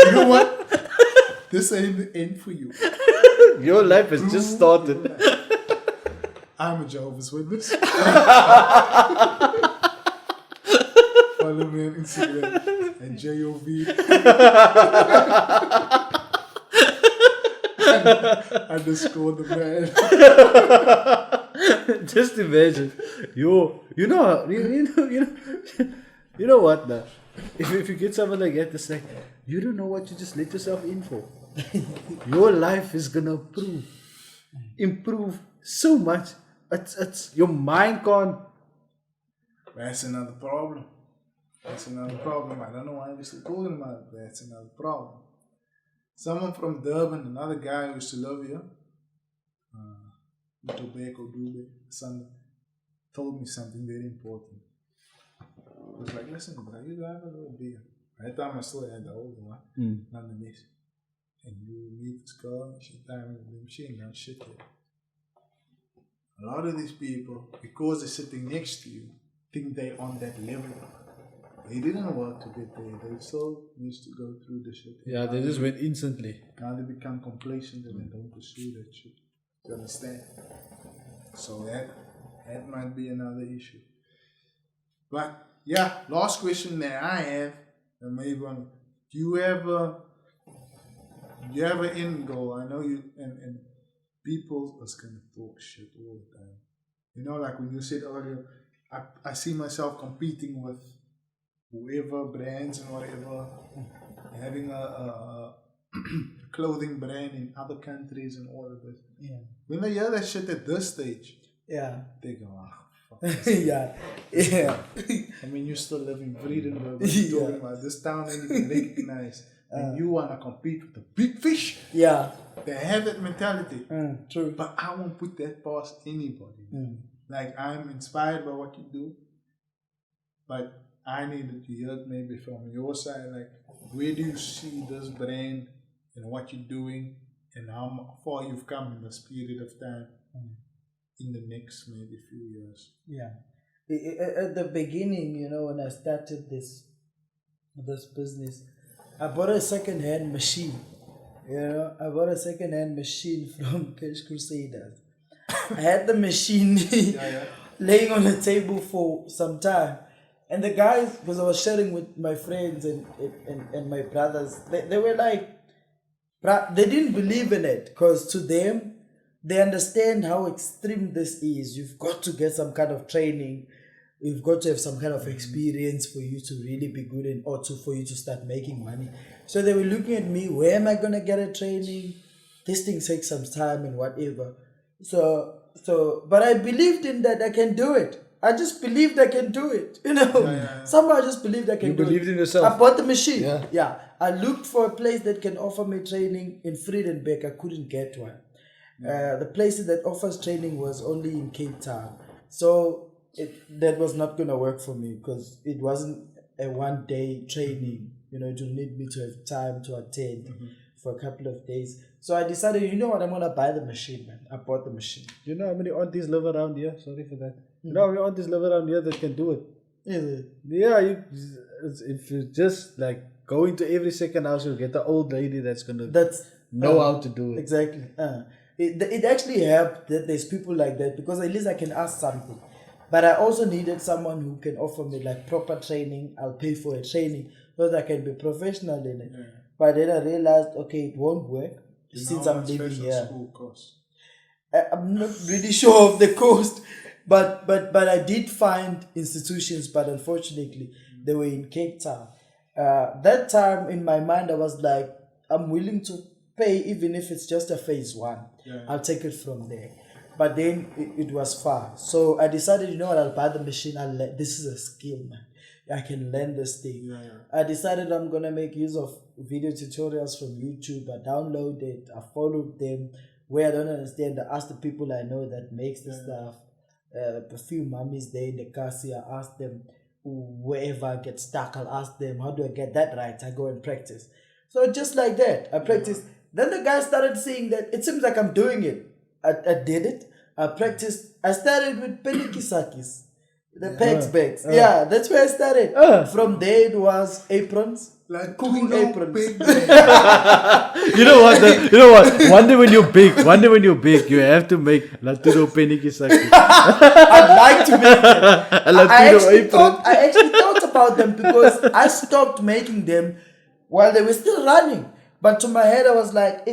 Speaker 1: You know what? This ain't the end for you.
Speaker 2: Your life has just started.
Speaker 1: I'm a Jehovah's Witness. Follow me on Instagram at JOV. Underscore the man.
Speaker 2: Just imagine, you know what now? If you get someone like that, it's like you don't know what you just let yourself in for. Your life is gonna improve so much. It's your mind can't.
Speaker 1: That's another problem. I don't know why we're still talking about it. That's another problem. someone from Durban, another guy who used to live here, Tobacco Dube, son, told me something very important. He was like, listen, bro, you have a little beer. At that time I still had the older one, nonetheless. And you meet this girl, she time with them, she ain't done shit yet. A lot of these people, because they're sitting next to you, think they're on that level. They didn't work to get there. They still needs to go through the shit.
Speaker 2: Yeah, they just went instantly.
Speaker 1: Now they become complacent and they don't pursue that shit. You understand? So that might be another issue. But yeah, last question that I have, and maybe do you have an end goal? I know you and people is gonna talk shit all the time. You know, like when you said earlier, I see myself competing with whoever brands and whatever, having a clothing brand in other countries and all of this.
Speaker 3: Yeah.
Speaker 1: When they hear that shit at this stage,
Speaker 3: Yeah.
Speaker 1: they go, fuck this.
Speaker 3: Yeah. Yeah.
Speaker 1: I mean, you're still living Vredenburg. You're talking about this town and you can recognize. And you want to compete with the big fish.
Speaker 3: Yeah.
Speaker 1: They have that mentality.
Speaker 3: True.
Speaker 1: But I won't put that past anybody. Like, I'm inspired by what you do. But I needed to hear maybe from your side, like, where do you see this brand and what you're doing and how far you've come in this period of time in the next maybe few years?
Speaker 3: Yeah. At the beginning, you know, when I started this business, I bought a second-hand machine. You know, I bought a second-hand machine from Cash Crusaders. I had the machine laying on the table for some time. And the guys, because I was sharing with my friends and my brothers, they were like, they didn't believe in it. Because to them, they understand how extreme this is. You've got to get some kind of training. You've got to have some kind of experience for you to really be good and also for you to start making money. So they were looking at me, where am I going to get a training? This thing takes some time and whatever. But I believed in that I can do it. I just believed I can do it. You know, somehow I just believed I can do it.
Speaker 2: You believed in yourself.
Speaker 3: I bought the machine.
Speaker 2: Yeah.
Speaker 3: I looked for a place that can offer me training in Vredenburg. I couldn't get one. The place that offers training was only in Cape Town. So that was not going to work for me because it wasn't a one-day training. You know, it would need me to have time to attend for a couple of days. So I decided, you know what, I'm going to buy the machine, man. I bought the machine.
Speaker 2: You know how many aunties live around here? Sorry for that. You know how many aunties live around here that can do it?
Speaker 3: Is it?
Speaker 2: Yeah, if you just like go into every second house, you'll get the old lady that's going to know how to do it.
Speaker 3: Exactly. It actually helped that there's people like that because at least I can ask something. But I also needed someone who can offer me like proper training. I'll pay for a training so that I can be professional in it. But then I realized, okay, it won't work since I'm living here.
Speaker 1: School cost?
Speaker 3: I'm not really sure of the cost, but I did find institutions, but unfortunately they were in Cape Town. That time in my mind I was like, I'm willing to pay even if it's just a phase one. I'll take it from there. But then it was far. So I decided, you know what, I'll buy the machine. This is a skill, man. I can learn this thing. I decided I'm going to make use of video tutorials from YouTube. I download it. I followed them. Where I don't understand, I ask the people I know that makes the stuff. A few mummies there in the car see, I ask them, wherever I get stuck, I'll ask them, how do I get that right? I go and practice. So just like that, I practiced. Then the guy started seeing that it seems like I'm doing it. I did it. I practiced. I started with penikisakis, the pegs bags. Yeah, that's where I started. From there it was aprons,
Speaker 1: like
Speaker 3: cooking aprons.
Speaker 2: You know what? One day when you're big, you have to make Latino penikisaki.
Speaker 3: I'd like to make them. I actually thought about them because I stopped making them while they were still running. But to my head, I was like,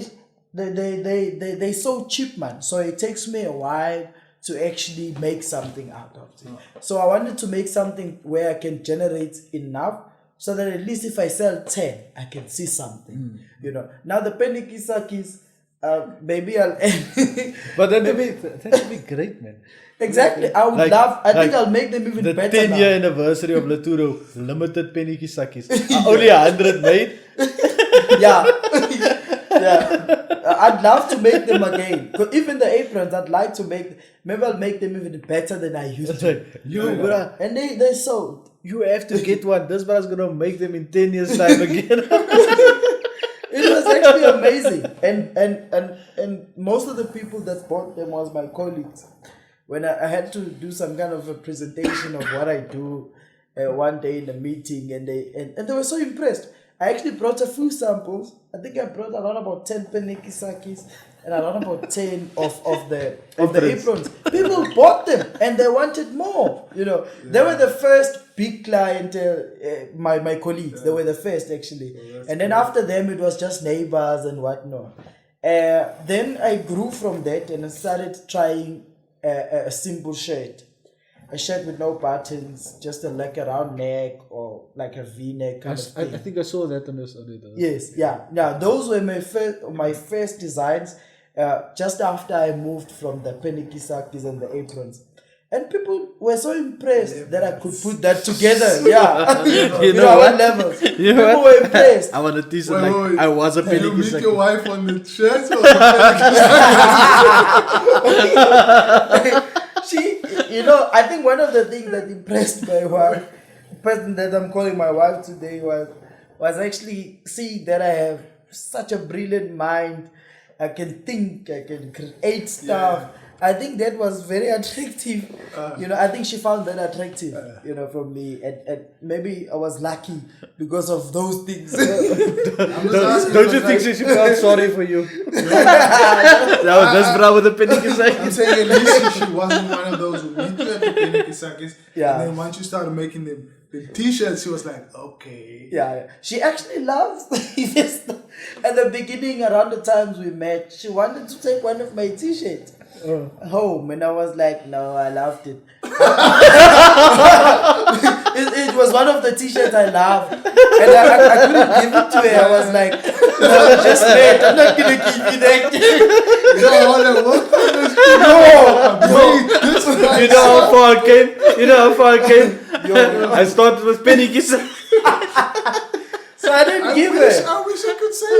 Speaker 3: they're so cheap, man. So it takes me a while to actually make something out of it. So I wanted to make something where I can generate enough so that at least if I sell 10, I can see something. You know. Now the penikisakis, maybe I'll end.
Speaker 2: But that'd be great, man.
Speaker 3: Exactly. I would love. I think I'll make them even
Speaker 2: the
Speaker 3: better.
Speaker 2: The 10-year anniversary of Laturo limited penikisakis. Only 100 made.
Speaker 3: Yeah. I'd love to make them again. 'Cause even the aprons, I'd like to make. Maybe I'll make them even better than I used to.
Speaker 2: Bruh,
Speaker 3: And they sold.
Speaker 2: you have to get one. This man's gonna make them in 10 years time again.
Speaker 3: It was actually amazing, and most of the people that bought them was my colleagues. When I had to do some kind of a presentation of what I do one day in a meeting, and they were so impressed. I actually brought a few samples. I think I brought around about 10 penikisakis and around about 10 of the aprons. People bought them and they wanted more. You know, they were the first big client. My colleagues, they were the first actually, and then after them it was just neighbors and whatnot. Then I grew from that and I started trying a simple shirt. A shirt with no buttons, just a like a round neck or like a V-neck kind of thing.
Speaker 2: I think I saw that on this other.
Speaker 3: Yes, yeah. Now those were my first designs. Just after I moved from the penikisakis and the aprons, and people were so impressed that I could put that together. Yeah,
Speaker 2: You know what?
Speaker 3: levels.
Speaker 2: You know
Speaker 3: People
Speaker 2: what?
Speaker 3: were impressed.
Speaker 2: I want to tease it
Speaker 1: Wait,
Speaker 2: like
Speaker 1: wait.
Speaker 2: I was a
Speaker 1: Did you meet
Speaker 2: penikisaki.
Speaker 1: your wife on the shirt?
Speaker 3: She, I think one of the things that impressed my wife, the person that I'm calling my wife today, was actually seeing that I have such a brilliant mind. I can think, I can create stuff.
Speaker 1: Yeah.
Speaker 3: I think that was very attractive. I think she found that attractive, from me. And maybe I was lucky because of those things.
Speaker 2: Don't you think she felt sorry for you? That was just bra with the
Speaker 1: I'm
Speaker 2: penikisaki.
Speaker 1: saying at least she wasn't one of those who went to the penikisakis.
Speaker 3: Yeah.
Speaker 1: And then once you started making them the t-shirts, she was like, okay.
Speaker 3: Yeah, she actually loves this. At the beginning, around the times we met, she wanted to take one of my t-shirts home, and I was like, no, I loved it. It was one of the t-shirts I loved, and I couldn't give it to her. I was like, no, we just met. I'm not gonna give you that.
Speaker 2: You know how far I came? I started with penikisaki.
Speaker 3: So I didn't give her.
Speaker 1: I wish I could say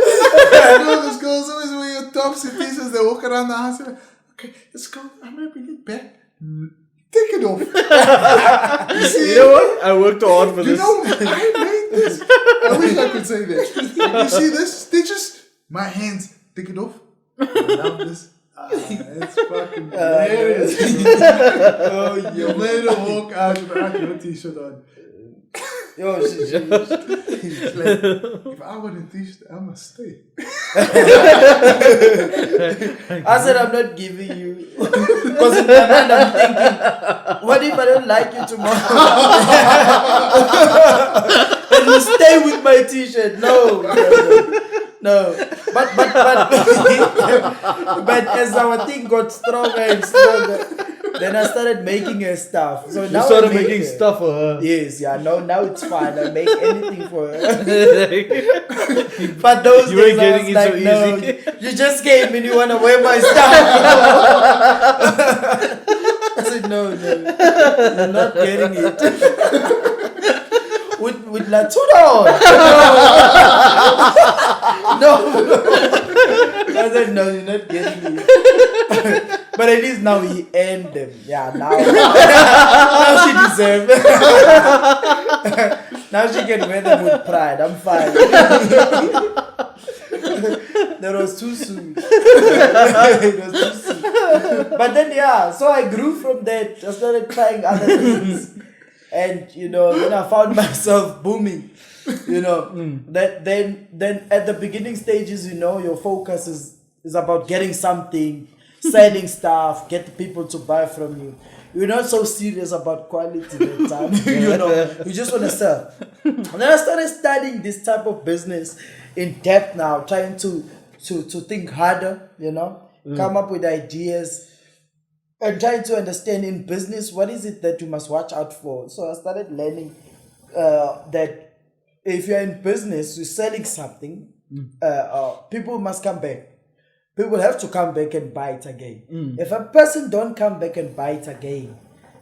Speaker 1: that. Those girls always wear your tops and t-shirts. They walk around the house and like, okay, let's go. I'm gonna bring it back. Take it off.
Speaker 2: You know what? I worked hard for this.
Speaker 1: I made this. I wish I could say that. Like, you see this? They just my hands. Take it off. I love this. It's fucking hilarious. You made her walk out without your t-shirt on.
Speaker 3: Yo,
Speaker 1: It's like, if I want a t-shirt, I must stay.
Speaker 3: I said I'm not giving you because in my mind I'm thinking, what if I don't like you tomorrow? And you stay with my t-shirt? No. But as our thing got stronger and stronger, then I started making her stuff. So now
Speaker 2: You started
Speaker 3: I make
Speaker 2: making
Speaker 3: her.
Speaker 2: stuff for her.
Speaker 3: Yes, yeah. Now it's fine. I make anything for her. But those
Speaker 2: You
Speaker 3: days
Speaker 2: were
Speaker 3: I
Speaker 2: getting
Speaker 3: was
Speaker 2: it so
Speaker 3: like, no,
Speaker 2: easy.
Speaker 3: you just came and you want to wear my stuff. I said, no, you're not getting it. With Latuna on. No. I said, no, you're not getting it. But at least now he earned them. Yeah, now she deserves it. Now she can wear them with pride. I'm fine. That was too soon. It was too soon. But then, so I grew from that. I started trying other things. And, then I found myself booming. That then at the beginning stages, your focus is about getting something, selling stuff, get people to buy from you. You're not so serious about quality that time. You just want to sell. And then I started studying this type of business in depth now, trying to think harder, come up with ideas and trying to understand in business what is it that you must watch out for. So I started learning that if you're in business, you're selling something, people must come back. People have to come back and buy it again. If a person don't come back and buy it again,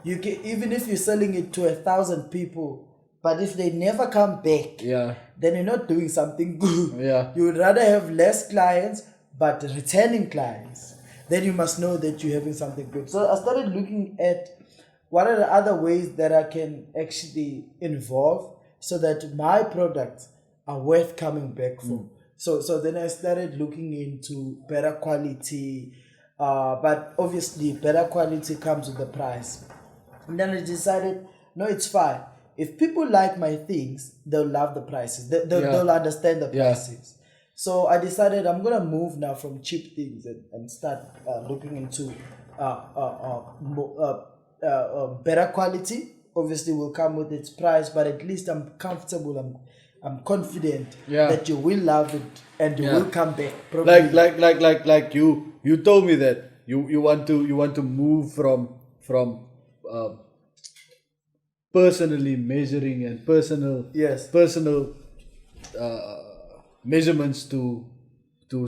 Speaker 3: you can, even if you're selling it to 1,000 people, But if they never come back,
Speaker 2: Yeah.
Speaker 3: then you're not doing something good.
Speaker 2: Yeah.
Speaker 3: You would rather have less clients but returning clients. Then you must know that you're having something good. So I started looking at what are the other ways that I can actually involve so that my products are worth coming back for. So then I started looking into better quality, but obviously better quality comes with the price. And then I decided, no, it's fine. If people like my things, they'll love the prices. They'll understand the prices. So I decided I'm going to move now from cheap things and start looking into better quality. Obviously will come with its price, but at least I'm comfortable. I'm confident that you will love it and you will come back. Probably.
Speaker 2: Like you told me that you want to move from personally measuring and personal measurements to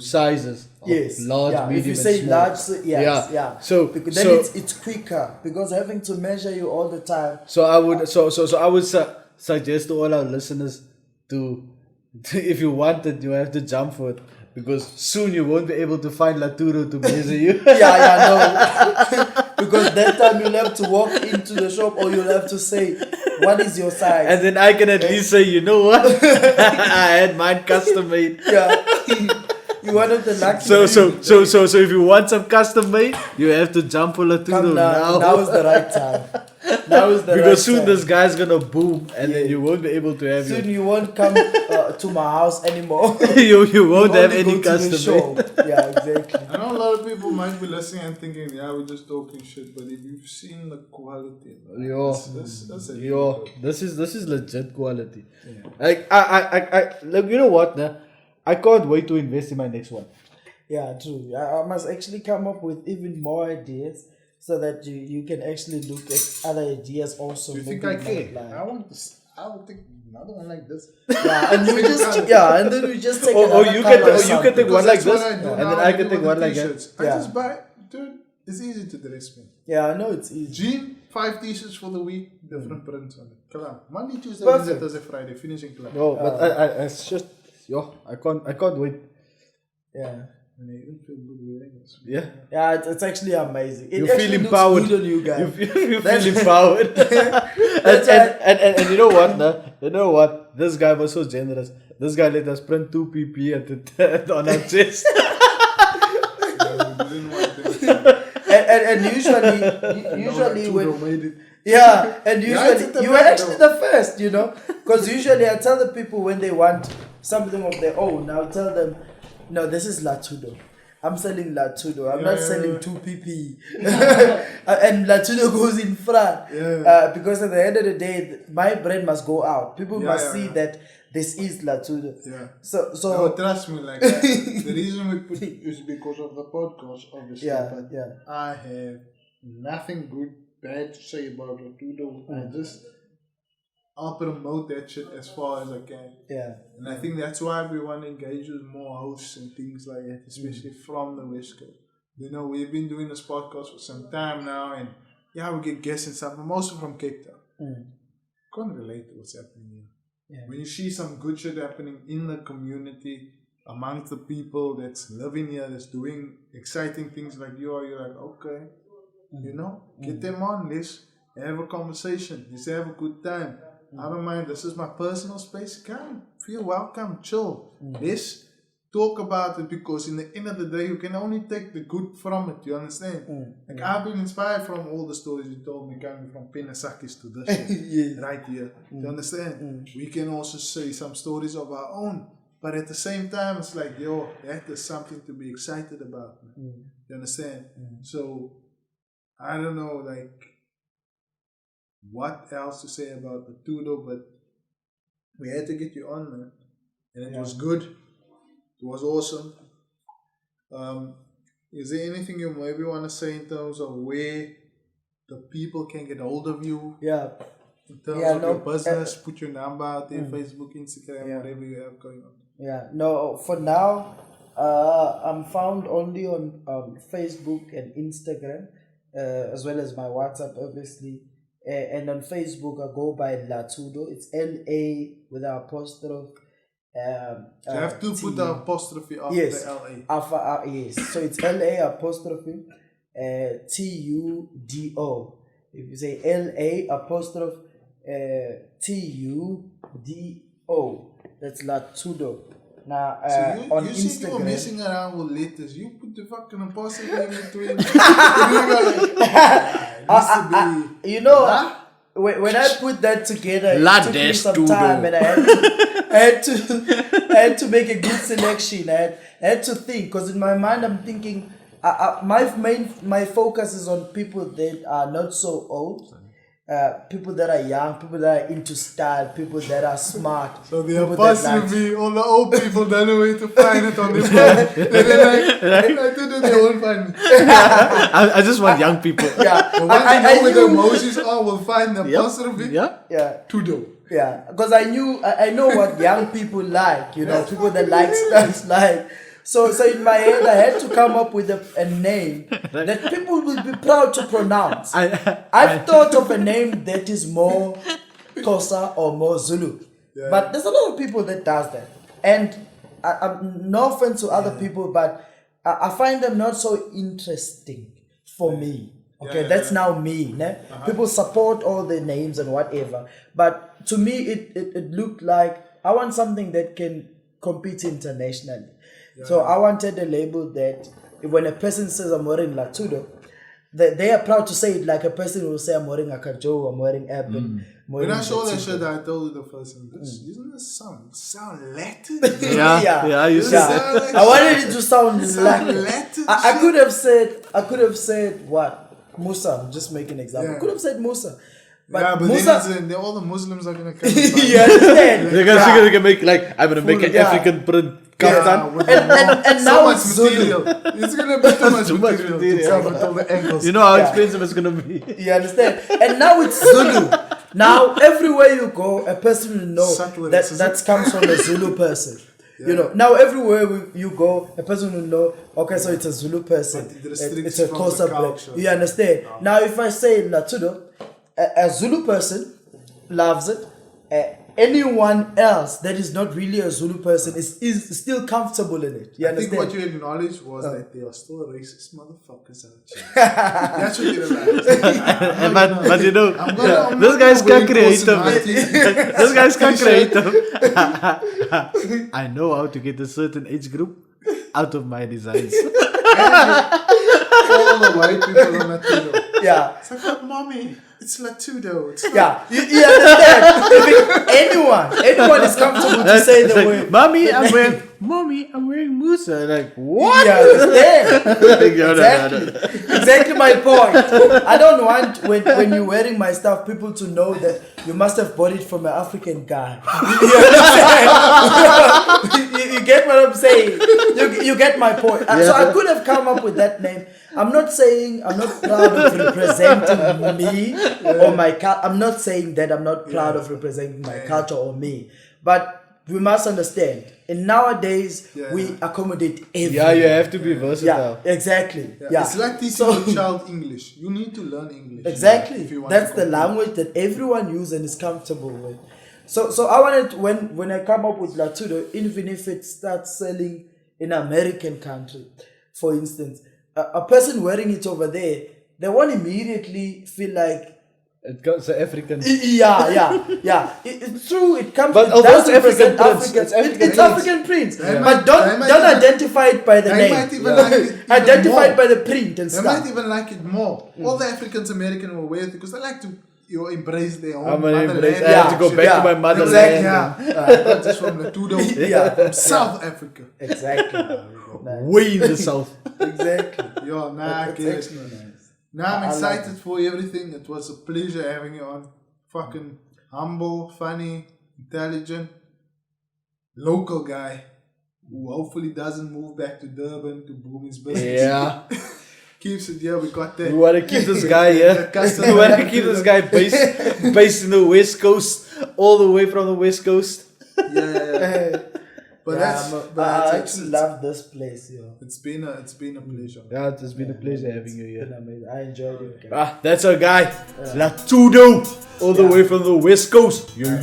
Speaker 2: sizes of large, medium,
Speaker 3: if you say
Speaker 2: and
Speaker 3: large,
Speaker 2: small.
Speaker 3: So because then it's quicker because having to measure you all the time.
Speaker 2: So I would suggest to all our listeners to if you want it, you have to jump for it because soon you won't be able to find Laturo to measure you.
Speaker 3: No. Because that time you'll have to walk into the shop or you'll have to say, what is your size?
Speaker 2: And then I can at least say, you know what? I had mine custom made.
Speaker 3: Yeah. You wanted the lucky.
Speaker 2: So if you want some custom made, you have to jump for Laturo now.
Speaker 3: Now is the right time.
Speaker 2: Because soon this guy's gonna boom and then you won't be able to have
Speaker 3: soon you won't come to my house anymore.
Speaker 2: you won't have any custom made.
Speaker 3: Yeah, exactly.
Speaker 1: I know a lot of people might be listening and thinking, yeah, we're just talking shit, but if you've seen the quality,
Speaker 2: this is legit quality. Yeah. Like I look, you know what? Nah? I can't wait to invest in my next one.
Speaker 3: Yeah, true. I must actually come up with even more ideas so that you can actually look at other ideas also.
Speaker 1: Do you think I can? I will take another one like this.
Speaker 3: Yeah, and we just and then we just take
Speaker 2: you can take one like this, and then I can take one like that.
Speaker 1: I just buy, dude. It's easy to dress me.
Speaker 3: Yeah, I know it's easy.
Speaker 1: Jean, 5 t-shirts for the week, different prints on it. Come on, Monday, Tuesday, Wednesday, Thursday, Friday, finishing club.
Speaker 2: No, but I it's just I can't wait.
Speaker 3: Yeah.
Speaker 1: And I even feel good wearing it.
Speaker 3: Yeah, it's actually amazing.
Speaker 2: You feel empowered.
Speaker 3: Good on you guys.
Speaker 2: You feel empowered. and you know what? Nah? You know what? This guy was so generous. This guy let us print 2 PP on our chest.
Speaker 3: And usually when usually you were actually the first, because usually I tell the people when they want something of their own, I'll tell them, no, this is Latudo. I'm selling Latudo. I'm not selling 2 PP. And Latudo goes in front. Because at the end of the day, my brand must go out. People must see that this is Latudo.
Speaker 1: Yeah.
Speaker 3: So
Speaker 1: no, trust me, like the reason we put it is because of the podcast, obviously. But I have nothing bad to say about Latudo. I'll promote that shit as far as I can. Yeah. And I think that's why we want to engage with more hosts and things like that, especially from the West Coast. We've been doing this podcast for some time now, and we get guests and stuff, but mostly from Cape Town. Can't relate to what's happening here. Yeah. When you see some good shit happening in the community, amongst the people that's living here, that's doing exciting things like you are, you're like, okay, get them on, let's have a conversation, let's have a good time. I don't mind, this is my personal space. Come, feel welcome, chill. Let's talk about it, because in the end of the day, you can only take the good from it, you understand? I've been inspired from all the stories you told me, coming from Penasakis to this shit, right here. You understand? We can also say some stories of our own, but at the same time, it's like, that is something to be excited about. You understand? So, I don't know, what else to say about the Tudo, but we had to get you on, man. And it was good. It was awesome. Is there anything you maybe want to say in terms of where the people can get hold of you? Yeah. In terms of your business, put your number out there, Facebook, Instagram, whatever you have going on. Yeah. No, for now, I'm found only on Facebook and Instagram, as well as my WhatsApp, obviously.
Speaker 3: and on Facebook I go by Latudo. It's LA with an apostrophe.
Speaker 1: You have to put the apostrophe after
Speaker 3: yes,
Speaker 1: the LA.
Speaker 3: Alpha, yes. So it's LA apostrophe TUDO. If you say LA apostrophe TUDO, that's Latudo. Now, on
Speaker 1: you said you were
Speaker 3: Instagram,
Speaker 1: messing around with letters. You put the fucking apostrophe in between.
Speaker 3: you know, when I put that together, it
Speaker 2: La
Speaker 3: took me some
Speaker 2: Destudo.
Speaker 3: time, and I had to make a good selection. I had to think, because in my mind I'm thinking, my focus is on people that are not so old. People that are young, people that are into style, people that are smart.
Speaker 1: So the
Speaker 3: people
Speaker 1: apostrophe, all the old people don't know where to find it on their phone. They're like, I didn't they won't find it.
Speaker 2: I just want young people.
Speaker 3: Yeah,
Speaker 1: The ones that know where the emojis are will find the apostrophe.
Speaker 2: Yeah.
Speaker 1: Tudo.
Speaker 3: Yeah, because I know what young people like, people that like stuff like. So in my head, I had to come up with a name that people will be proud to pronounce. I've thought of a name that is more Xhosa or more Zulu. Yeah. But there's a lot of people that does that. And I'm no offense to other people, but I find them not so interesting for me. Okay, that's now me. Ne? People support all the names and whatever. But to me, it looked like I want something that can compete internationally. So I wanted a label that when a person says I'm wearing Latudo, they are proud to say it like a person will say I'm wearing Akajo, I'm wearing Eben.
Speaker 1: When I saw that shit, I told you the first thing, doesn't this sound Latin?
Speaker 2: Yeah, you said that.
Speaker 3: I wanted it to sound Latin.
Speaker 1: Latin.
Speaker 3: I could have said what? Musa, I'm just making an example. I could have said Musa.
Speaker 1: But
Speaker 3: Musa,
Speaker 1: then all the Muslims are gonna come.
Speaker 3: you understand?
Speaker 2: They're gonna make I'm gonna make an African print kaftan.
Speaker 3: And
Speaker 1: so
Speaker 3: now
Speaker 1: much
Speaker 3: it's Zulu.
Speaker 1: material. It's gonna be too much
Speaker 2: Too much
Speaker 1: material to
Speaker 2: material.
Speaker 1: cover all the angles.
Speaker 2: You know how expensive it's gonna be.
Speaker 3: You understand? And now it's Zulu. Now everywhere you go, a person will know that comes from a Zulu person. Now everywhere you go, a person will know, okay, so it's a Zulu person. It's a Xhosa brand. You understand? Now if I say Latudo, a Zulu person loves it. Anyone else that is not really a Zulu person is still comfortable in it. You understand?
Speaker 1: I think what you acknowledged was that there are still racist motherfuckers out there. That's what you realized.
Speaker 2: But those guys can create them. Those guys can create them. I know how to get a certain age group out of my designs.
Speaker 1: All the white people on Latudo.
Speaker 3: Yeah.
Speaker 1: It's like, but mommy, it's Latudo. It's
Speaker 3: you understand? Anyone is comfortable to say the word.
Speaker 2: Mommy, I'm wearing Musa. Like, what?
Speaker 3: You understand? Exactly my point. I don't want when you're wearing my stuff, people to know that you must have bought it from an African guy. You understand? you get what I'm saying? You get my point. So I could have come up with that name. I'm not saying I'm not proud of representing me or my culture. I'm not saying that I'm not proud of representing my culture or me. But we must understand, in nowadays, we accommodate everyone.
Speaker 2: Yeah, you have to be versatile.
Speaker 3: Yeah, exactly. Yeah.
Speaker 1: It's like teaching a child English. You need to learn English.
Speaker 3: Exactly.
Speaker 1: If you want
Speaker 3: That's
Speaker 1: to
Speaker 3: the language that everyone uses and is comfortable with. So I wanted, when I come up with Latudo, even if it starts selling in American country, for instance, a person wearing it over there, they won't immediately feel like
Speaker 2: it comes African.
Speaker 3: Yeah. It's true. It comes.
Speaker 2: But
Speaker 3: it
Speaker 2: although
Speaker 3: does
Speaker 2: it's African
Speaker 3: represent
Speaker 2: prints,
Speaker 3: It's African prints.
Speaker 1: Yeah.
Speaker 3: But don't identify it by the
Speaker 1: They
Speaker 3: name.
Speaker 1: might even like it even
Speaker 3: Identify it
Speaker 1: more.
Speaker 3: by the print and
Speaker 1: They
Speaker 3: stuff.
Speaker 1: might even like it more. All the Africans, American will wear it because they like to embrace their own
Speaker 2: I'm gonna
Speaker 1: motherland.
Speaker 2: embrace. I have to go back to my motherland.
Speaker 1: Not just from Latudo. From South Africa.
Speaker 3: Exactly.
Speaker 2: Way in the south.
Speaker 3: Exactly.
Speaker 1: Yo, I
Speaker 3: That's
Speaker 1: get it.
Speaker 3: actually nice.
Speaker 1: Now I'm
Speaker 3: I
Speaker 1: excited
Speaker 3: like
Speaker 1: for everything. It was a pleasure having you on. Fucking humble, funny, intelligent, local guy who hopefully doesn't move back to Durban to boom his business.
Speaker 2: Yeah.
Speaker 1: Keeps it here. We got that.
Speaker 2: We want to keep this guy here. We want to keep this guy based in the West Coast, all the way from the West Coast.
Speaker 1: Yeah. But
Speaker 3: I actually love this place, yo.
Speaker 1: it's been a pleasure.
Speaker 2: Yeah, it's been a pleasure having you here.
Speaker 3: I enjoyed it, guys.
Speaker 2: That's our guy, Latudo, all the way from the West Coast. Yeah.